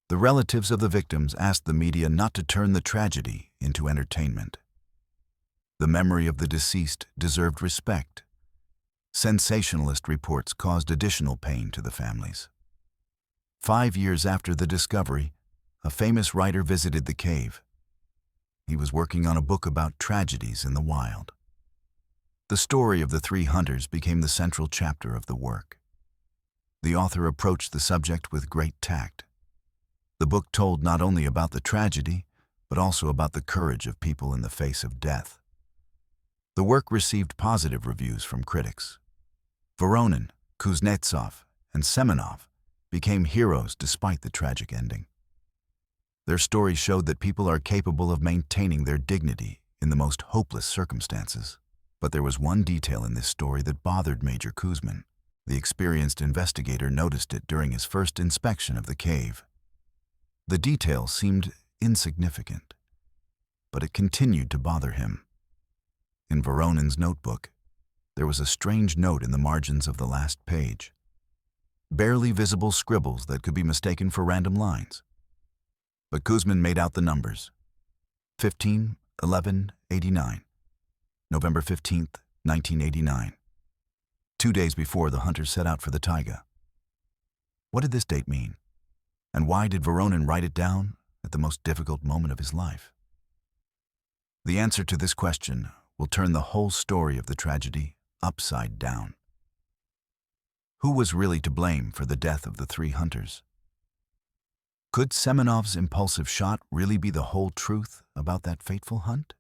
The relatives of the victims asked the media not to turn the tragedy into entertainment. The memory of the deceased deserved respect. Sensationalist reports caused additional pain to the families. 5 years after the discovery, a famous writer visited the cave. He was working on a book about tragedies in the wild. The story of the 3 hunters became the central chapter of the work. The author approached the subject with great tact. The book told not only about the tragedy, but also about the courage of people in the face of death. The work received positive reviews from critics. Voronin, Kuznetsov, and Semenov became heroes despite the tragic ending. Their stories showed that people are capable of maintaining their dignity in the most hopeless circumstances. But there was one detail in this story that bothered Major Kuzmin. The experienced investigator noticed it during his first inspection of the cave. The detail seemed insignificant, but it continued to bother him. In Voronin's notebook, there was a strange note in the margins of the last page. Barely visible scribbles that could be mistaken for random lines. But Kuzmin made out the numbers. 15/11/89. November 15th, 1989. 2 days before the hunters set out for the taiga. What did this date mean? And why did Voronin write it down at the most difficult moment of his life? The answer to this question will turn the whole story of the tragedy upside down. Who was really to blame for the death of the 3 hunters? Could Semenov's impulsive shot really be the whole truth about that fateful hunt?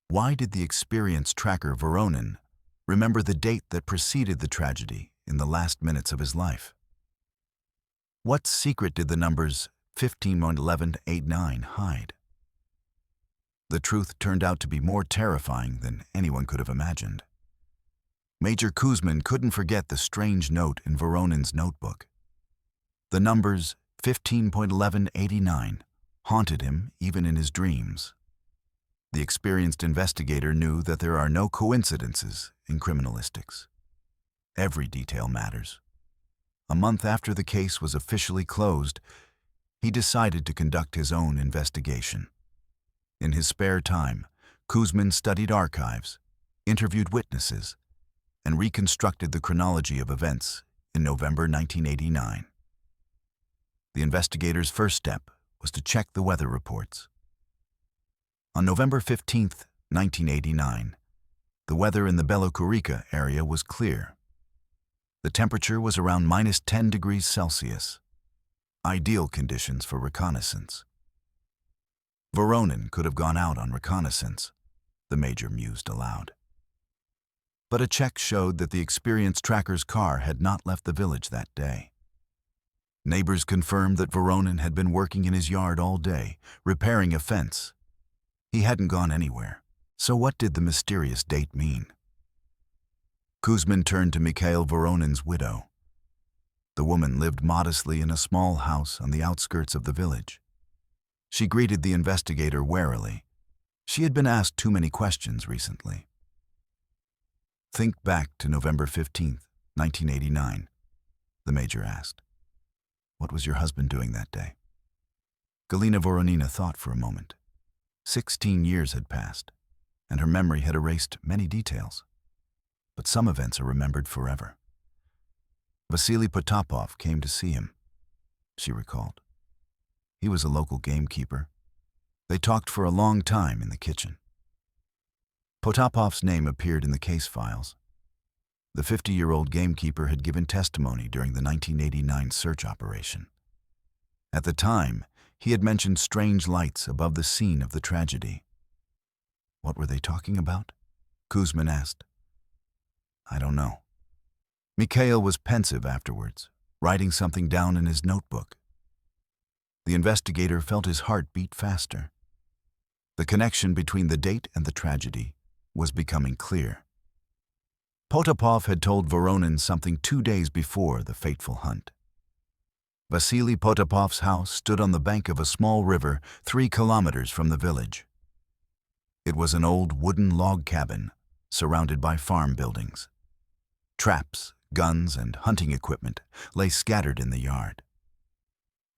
Why did the experienced tracker Voronin remember the date that preceded the tragedy in the last minutes of his life? What secret did the numbers 15.1189 hide? The truth turned out to be more terrifying than anyone could have imagined. Major Kuzmin couldn't forget the strange note in Voronin's notebook. The numbers 15.1189 haunted him even in his dreams. The experienced investigator knew that there are no coincidences in criminalistics. Every detail matters. A month after the case was officially closed, he decided to conduct his own investigation. In his spare time, Kuzmin studied archives, interviewed witnesses, and reconstructed the chronology of events in November 1989. The investigator's first step was to check the weather reports. On November 15, 1989, the weather in the Belokurica area was clear. The temperature was around -10 degrees Celsius, ideal conditions for reconnaissance. Voronin could have gone out on reconnaissance, the major mused aloud. But a check showed that the experienced tracker's car had not left the village that day. Neighbors confirmed that Voronin had been working in his yard all day, repairing a fence. He hadn't gone anywhere. So what did the mysterious date mean? Kuzmin turned to Mikhail Voronin's widow. The woman lived modestly in a small house on the outskirts of the village. She greeted the investigator warily. She had been asked too many questions recently. Think back to November 15, 1989, the major asked. What was your husband doing that day? Galina Voronina thought for a moment. 16 years had passed, and her memory had erased many details. But some events are remembered forever. Vasily Potapov came to see him, she recalled. He was a local gamekeeper. They talked for a long time in the kitchen. Potapov's name appeared in the case files. The 50-year-old gamekeeper had given testimony during the 1989 search operation. At the time, he had mentioned strange lights above the scene of the tragedy. What were they talking about? Kuzmin asked. I don't know. Mikhail was pensive afterwards, writing something down in his notebook. The investigator felt his heart beat faster. The connection between the date and the tragedy was becoming clear. Potapov had told Voronin something 2 days before the fateful hunt. Vasily Potapov's house stood on the bank of a small river 3 kilometers from the village. It was an old wooden log cabin surrounded by farm buildings. Traps, guns, and hunting equipment lay scattered in the yard.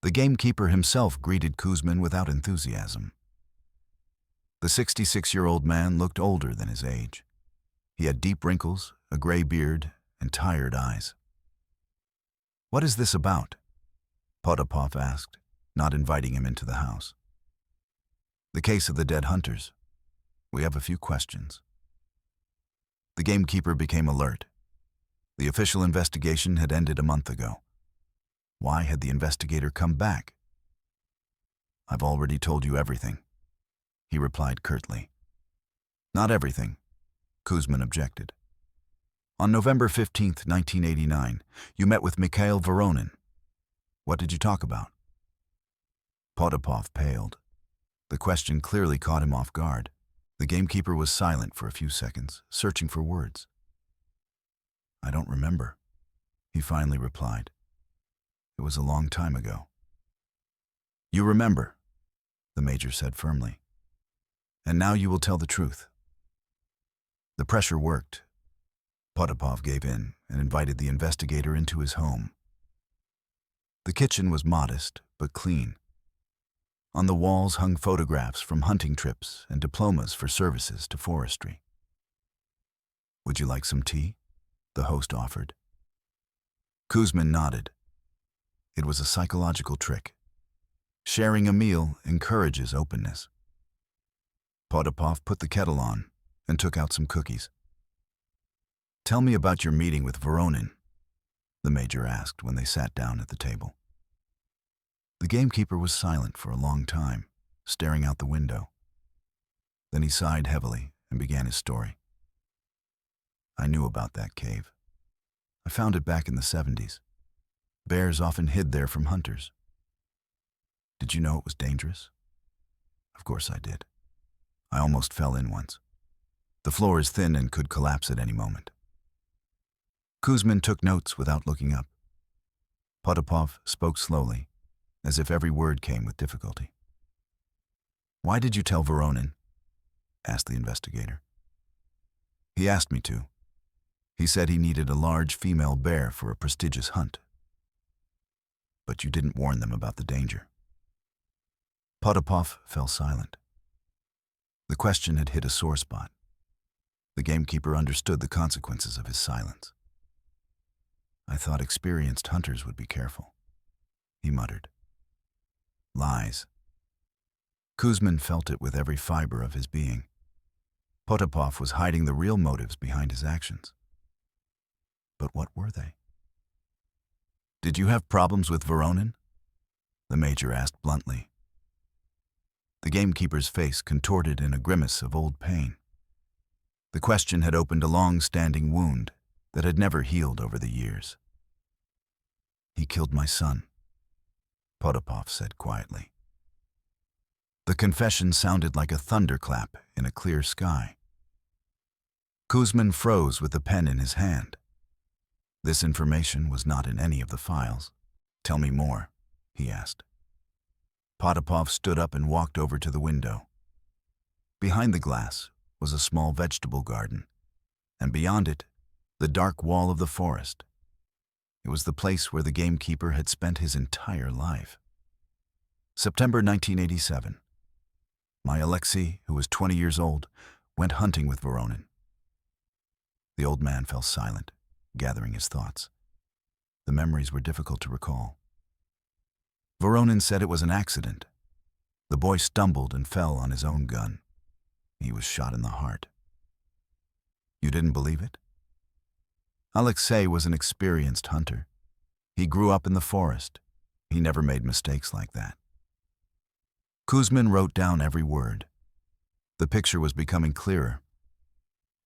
The gamekeeper himself greeted Kuzmin without enthusiasm. The 66-year-old man looked older than his age. He had deep wrinkles, a gray beard, and tired eyes. What is this about? Potapov asked, not inviting him into the house. The case of the dead hunters. We have a few questions. The gamekeeper became alert. The official investigation had ended a month ago. Why had the investigator come back? I've already told you everything, he replied curtly. Not everything, Kuzmin objected. On November 15, 1989, you met with Mikhail Voronin. What did you talk about? Potapov paled. The question clearly caught him off guard. The gamekeeper was silent for a few seconds, searching for words. I don't remember, he finally replied. It was a long time ago. You remember, the major said firmly. And now you will tell the truth. The pressure worked. Potapov gave in and invited the investigator into his home. The kitchen was modest but clean. On the walls hung photographs from hunting trips and diplomas for services to forestry. Would you like some tea? the host offered. Kuzmin nodded. It was a psychological trick. Sharing a meal encourages openness. Potapov put the kettle on and took out some cookies. "Tell me about your meeting with Voronin," the major asked when they sat down at the table. The gamekeeper was silent for a long time, staring out the window. Then he sighed heavily and began his story. "I knew about that cave. I found it back in the 70s. Bears often hid there from hunters. Did you know it was dangerous?" "Of course I did. I almost fell in once. The floor is thin and could collapse at any moment." Kuzmin took notes without looking up. Potapov spoke slowly, as if every word came with difficulty. "Why did you tell Voronin?" asked the investigator. "He asked me to. He said he needed a large female bear for a prestigious hunt." "But you didn't warn them about the danger." Potapov fell silent. The question had hit a sore spot. The gamekeeper understood the consequences of his silence. "I thought experienced hunters would be careful," he muttered. Lies. Kuzmin felt it with every fiber of his being. Potapov was hiding the real motives behind his actions. But what were they? "Did you have problems with Voronin?" the major asked bluntly. The gamekeeper's face contorted in a grimace of old pain. The question had opened a long-standing wound that had never healed over the years. "He killed my son," Potapov said quietly. The confession sounded like a thunderclap in a clear sky. Kuzmin froze with the pen in his hand. This information was not in any of the files. "Tell me more," he asked. Potapov stood up and walked over to the window. Behind the glass was a small vegetable garden, and beyond it, the dark wall of the forest. It was the place where the gamekeeper had spent his entire life. September 1987. My Alexei, who was 20 years old, went hunting with Voronin. The old man fell silent, gathering his thoughts. The memories were difficult to recall. Voronin said it was an accident. The boy stumbled and fell on his own gun. He was shot in the heart. You didn't believe it? Alexei was an experienced hunter. He grew up in the forest. He never made mistakes like that. Kuzmin wrote down every word. The picture was becoming clearer.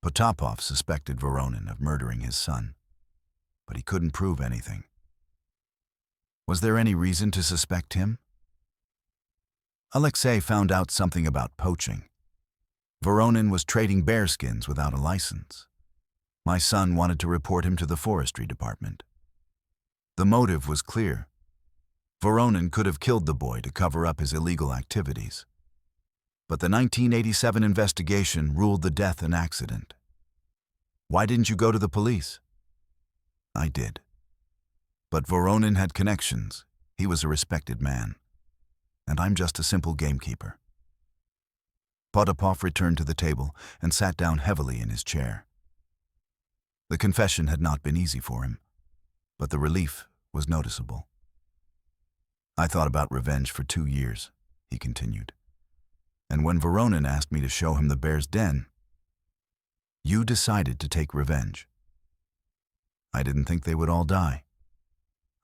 Potapov suspected Voronin of murdering his son, but he couldn't prove anything. Was there any reason to suspect him? Alexei found out something about poaching. Voronin was trading bearskins without a license. My son wanted to report him to the forestry department. The motive was clear. Voronin could have killed the boy to cover up his illegal activities. But the 1987 investigation ruled the death an accident. Why didn't you go to the police? I did. But Voronin had connections. He was a respected man. And I'm just a simple gamekeeper. Potapov returned to the table and sat down heavily in his chair. The confession had not been easy for him, but the relief was noticeable. I thought about revenge for 2 years, he continued. And when Voronin asked me to show him the bear's den, you decided to take revenge. I didn't think they would all die.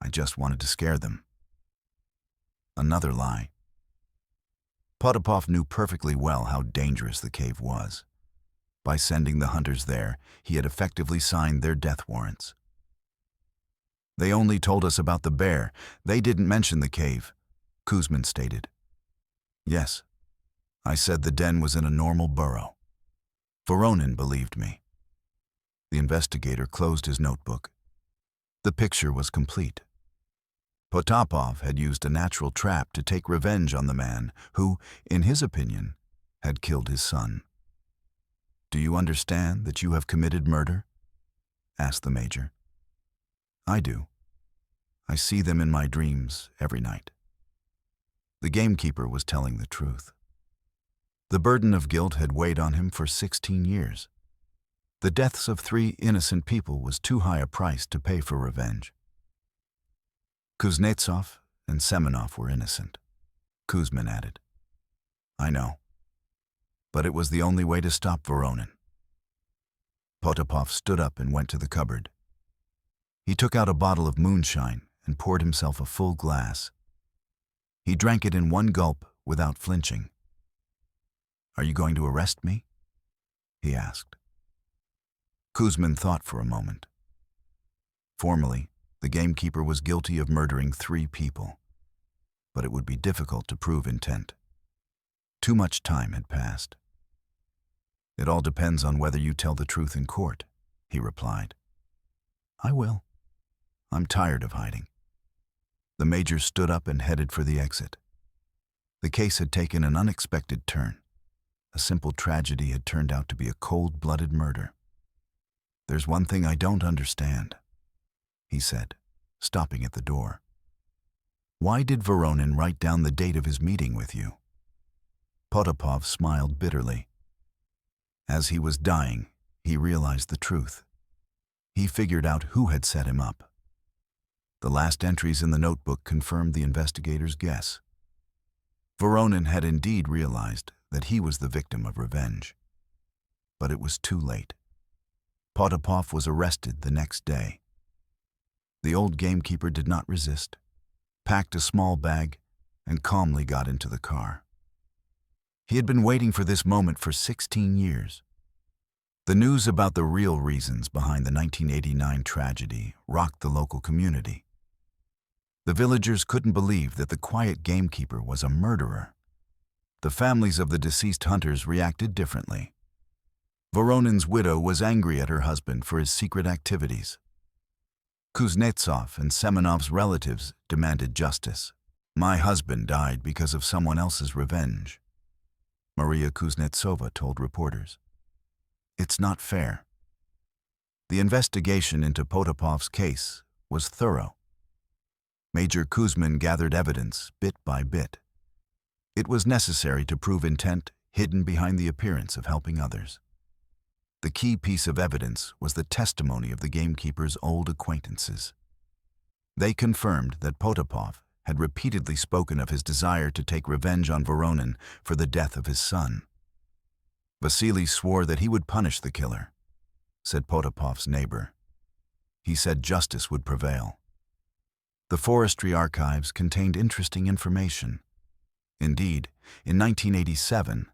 I just wanted to scare them. Another lie. Potapov knew perfectly well how dangerous the cave was. By sending the hunters there, he had effectively signed their death warrants. They only told us about the bear. They didn't mention the cave, Kuzmin stated. Yes, I said the den was in a normal burrow. Voronin believed me. The investigator closed his notebook. The picture was complete. Potapov had used a natural trap to take revenge on the man who, in his opinion, had killed his son. Do you understand that you have committed murder? Asked the major. I do. I see them in my dreams every night. The gamekeeper was telling the truth. The burden of guilt had weighed on him for 16 years. The deaths of 3 innocent people was too high a price to pay for revenge. Kuznetsov and Semenov were innocent, Kuzmin added. I know. But it was the only way to stop Voronin. Potapov stood up and went to the cupboard. He took out a bottle of moonshine and poured himself a full glass. He drank it in one gulp without flinching. Are you going to arrest me? He asked. Kuzmin thought for a moment. Formally, the gamekeeper was guilty of murdering 3 people, but it would be difficult to prove intent. Too much time had passed. It all depends on whether you tell the truth in court, he replied. I will. I'm tired of hiding. The major stood up and headed for the exit. The case had taken an unexpected turn. A simple tragedy had turned out to be a cold-blooded murder. There's one thing I don't understand, he said, stopping at the door. Why did Voronin write down the date of his meeting with you? Potapov smiled bitterly. As he was dying, he realized the truth. He figured out who had set him up. The last entries in the notebook confirmed the investigator's guess. Voronin had indeed realized that he was the victim of revenge. But it was too late. Potapov was arrested the next day. The old gamekeeper did not resist, packed a small bag, and calmly got into the car. He had been waiting for this moment for 16 years. The news about the real reasons behind the 1989 tragedy rocked the local community. The villagers couldn't believe that the quiet gamekeeper was a murderer. The families of the deceased hunters reacted differently. Voronin's widow was angry at her husband for his secret activities. Kuznetsov and Semenov's relatives demanded justice. My husband died because of someone else's revenge, Maria Kuznetsova told reporters. It's not fair. The investigation into Potapov's case was thorough. Major Kuzmin gathered evidence bit by bit. It was necessary to prove intent hidden behind the appearance of helping others. The key piece of evidence was the testimony of the gamekeeper's old acquaintances. They confirmed that Potapov had repeatedly spoken of his desire to take revenge on Voronin for the death of his son. Vasily swore that he would punish the killer, said Potapov's neighbor. He said justice would prevail. The forestry archives contained interesting information. Indeed, in 1987,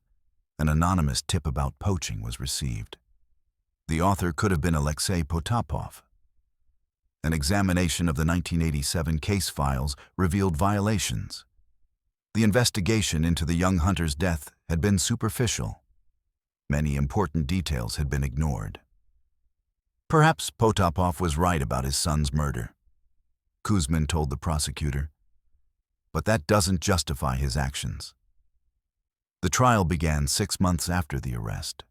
an anonymous tip about poaching was received. The author could have been Alexei Potapov. An examination of the 1987 case files revealed violations. The investigation into the young hunter's death had been superficial. Many important details had been ignored. Perhaps Potapov was right about his son's murder, Kuzmin told the prosecutor. But that doesn't justify his actions. The trial began 6 months after the arrest.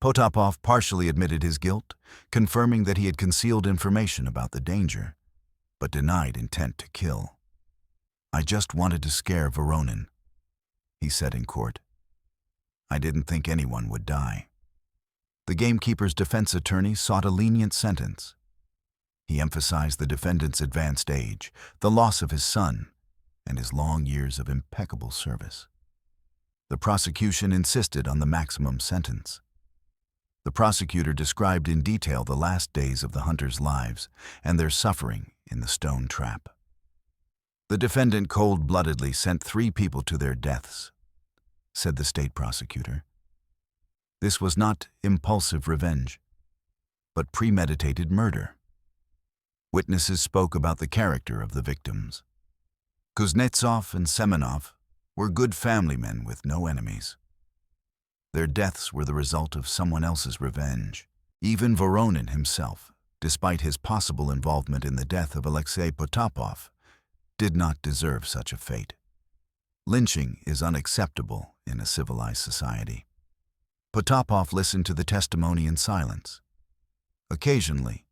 Potapov partially admitted his guilt, confirming that he had concealed information about the danger, but denied intent to kill. I just wanted to scare Voronin, he said in court. I didn't think anyone would die. The gamekeeper's defense attorney sought a lenient sentence. He emphasized the defendant's advanced age, the loss of his son, and his long years of impeccable service. The prosecution insisted on the maximum sentence. The prosecutor described in detail the last days of the hunters' lives and their suffering in the stone trap. The defendant cold-bloodedly sent 3 people to their deaths, said the state prosecutor. This was not impulsive revenge, but premeditated murder. Witnesses spoke about the character of the victims. Kuznetsov and Semenov were good family men with no enemies. Their deaths were the result of someone else's revenge. Even Voronin himself, despite his possible involvement in the death of Alexei Potapov, did not deserve such a fate. Lynching is unacceptable in a civilized society. Potapov listened to the testimony in silence. Occasionally,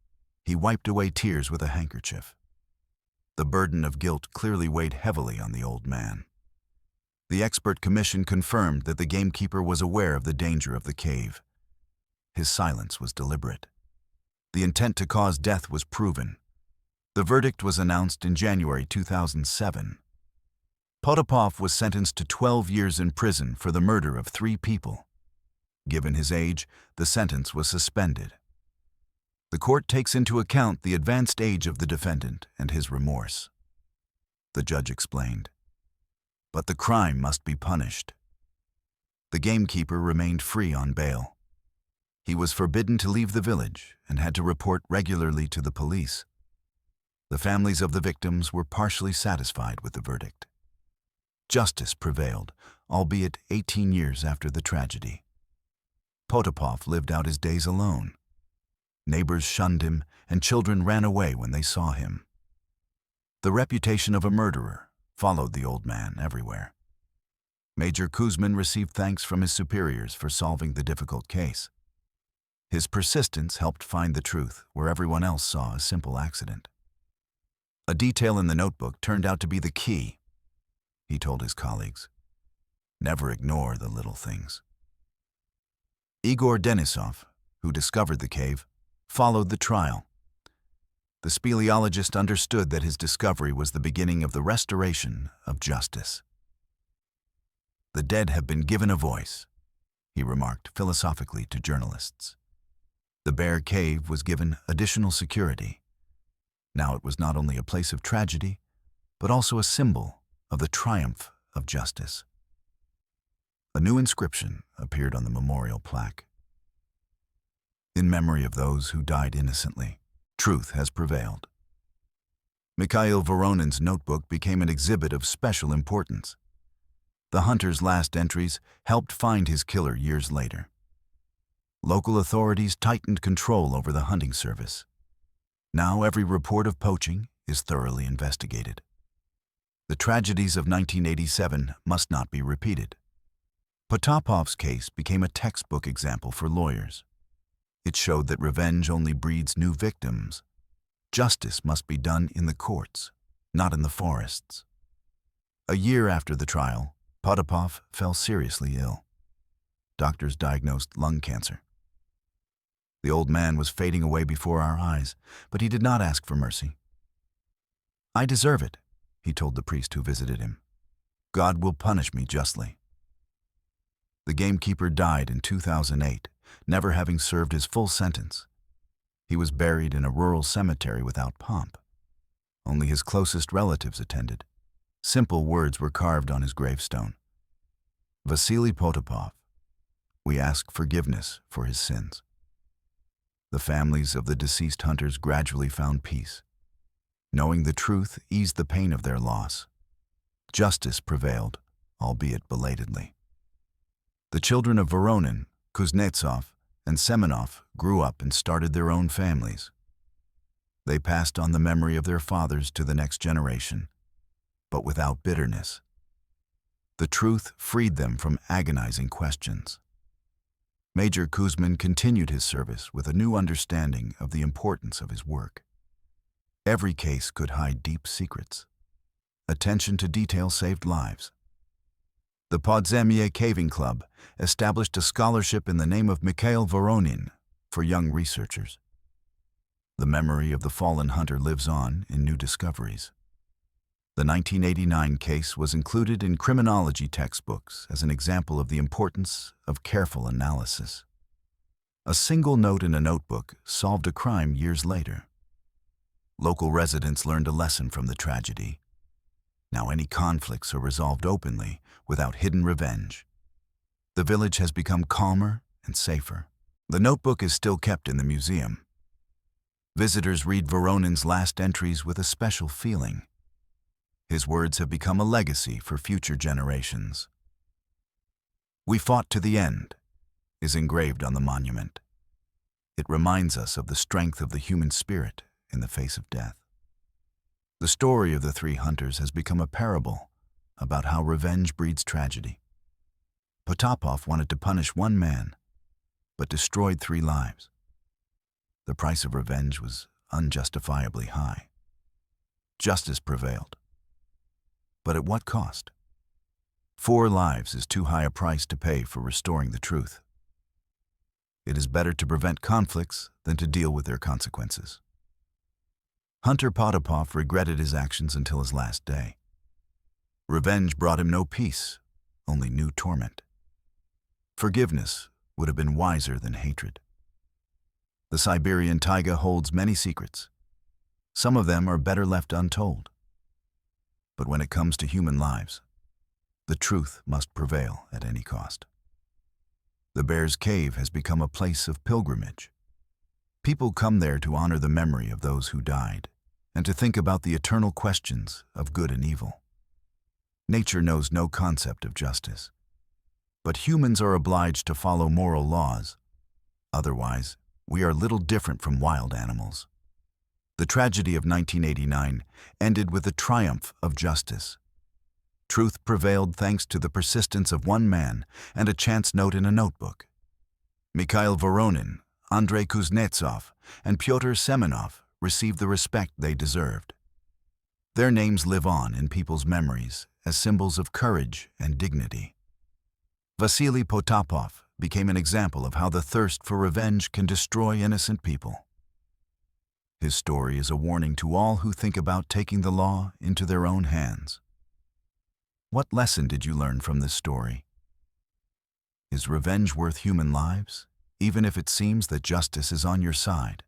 he wiped away tears with a handkerchief. The burden of guilt clearly weighed heavily on the old man. The expert commission confirmed that the gamekeeper was aware of the danger of the cave. His silence was deliberate. The intent to cause death was proven. The verdict was announced in January 2007. Potapov was sentenced to 12 years in prison for the murder of 3 people. Given his age, the sentence was suspended. The court takes into account the advanced age of the defendant and his remorse. The judge explained. But the crime must be punished. The gamekeeper remained free on bail. He was forbidden to leave the village and had to report regularly to the police. The families of the victims were partially satisfied with the verdict. Justice prevailed, albeit 18 years after the tragedy. Potapov lived out his days alone. Neighbors shunned him, and children ran away when they saw him. The reputation of a murderer followed the old man everywhere. Major Kuzmin received thanks from his superiors for solving the difficult case. His persistence helped find the truth where everyone else saw a simple accident. A detail in the notebook turned out to be the key. He told his colleagues, "Never ignore the little things." Igor Denisov, who discovered the cave, followed the trial. The speleologist understood that his discovery was the beginning of the restoration of justice. "The dead have been given a voice," he remarked philosophically to journalists. The bare cave was given additional security. Now it was not only a place of tragedy, but also a symbol of the triumph of justice. A new inscription appeared on the memorial plaque. "In memory of those who died innocently, truth has prevailed." Mikhail Voronin's notebook became an exhibit of special importance. The hunter's last entries helped find his killer years later. Local authorities tightened control over the hunting service. Now every report of poaching is thoroughly investigated. The tragedies of 1987 must not be repeated. Potapov's case became a textbook example for lawyers. It showed that revenge only breeds new victims. Justice must be done in the courts, not in the forests. A year after the trial, Potapov fell seriously ill. Doctors diagnosed lung cancer. The old man was fading away before our eyes, but he did not ask for mercy. "I deserve it," he told the priest who visited him. "God will punish me justly." The gamekeeper died in 2008, never having served his full sentence. He was buried in a rural cemetery without pomp. Only his closest relatives attended. Simple words were carved on his gravestone. "Vasily Potapov, we ask forgiveness for his sins." The families of the deceased hunters gradually found peace. Knowing the truth eased the pain of their loss. Justice prevailed, albeit belatedly. The children of Voronin, Kuznetsov, and Semenov grew up and started their own families. They passed on the memory of their fathers to the next generation, but without bitterness. The truth freed them from agonizing questions. Major Kuzmin continued his service with a new understanding of the importance of his work. Every case could hide deep secrets. Attention to detail saved lives. The Podzemye Caving Club established a scholarship in the name of Mikhail Voronin for young researchers. The memory of the fallen hunter lives on in new discoveries. The 1989 case was included in criminology textbooks as an example of the importance of careful analysis. A single note in a notebook solved a crime years later. Local residents learned a lesson from the tragedy. Now any conflicts are resolved openly, without hidden revenge. The village has become calmer and safer. The notebook is still kept in the museum. Visitors read Voronin's last entries with a special feeling. His words have become a legacy for future generations. "We fought to the end" is engraved on the monument. It reminds us of the strength of the human spirit in the face of death. The story of the 3 hunters has become a parable about how revenge breeds tragedy. Potapov wanted to punish 1 man, but destroyed 3 lives. The price of revenge was unjustifiably high. Justice prevailed. But at what cost? 4 lives is too high a price to pay for restoring the truth. It is better to prevent conflicts than to deal with their consequences. Hunter Potapov regretted his actions until his last day. Revenge brought him no peace, only new torment. Forgiveness would have been wiser than hatred. The Siberian taiga holds many secrets. Some of them are better left untold. But when it comes to human lives, the truth must prevail at any cost. The Bear's Cave has become a place of pilgrimage. People come there to honor the memory of those who died and to think about the eternal questions of good and evil. Nature knows no concept of justice, but humans are obliged to follow moral laws. Otherwise, we are little different from wild animals. The tragedy of 1989 ended with the triumph of justice. Truth prevailed thanks to the persistence of one man and a chance note in a notebook. Mikhail Voronin, Andrei Kuznetsov, and Pyotr Semenov received the respect they deserved. Their names live on in people's memories as symbols of courage and dignity. Vasily Potapov became an example of how the thirst for revenge can destroy innocent people. His story is a warning to all who think about taking the law into their own hands. What lesson did you learn from this story? Is revenge worth human lives, even if it seems that justice is on your side?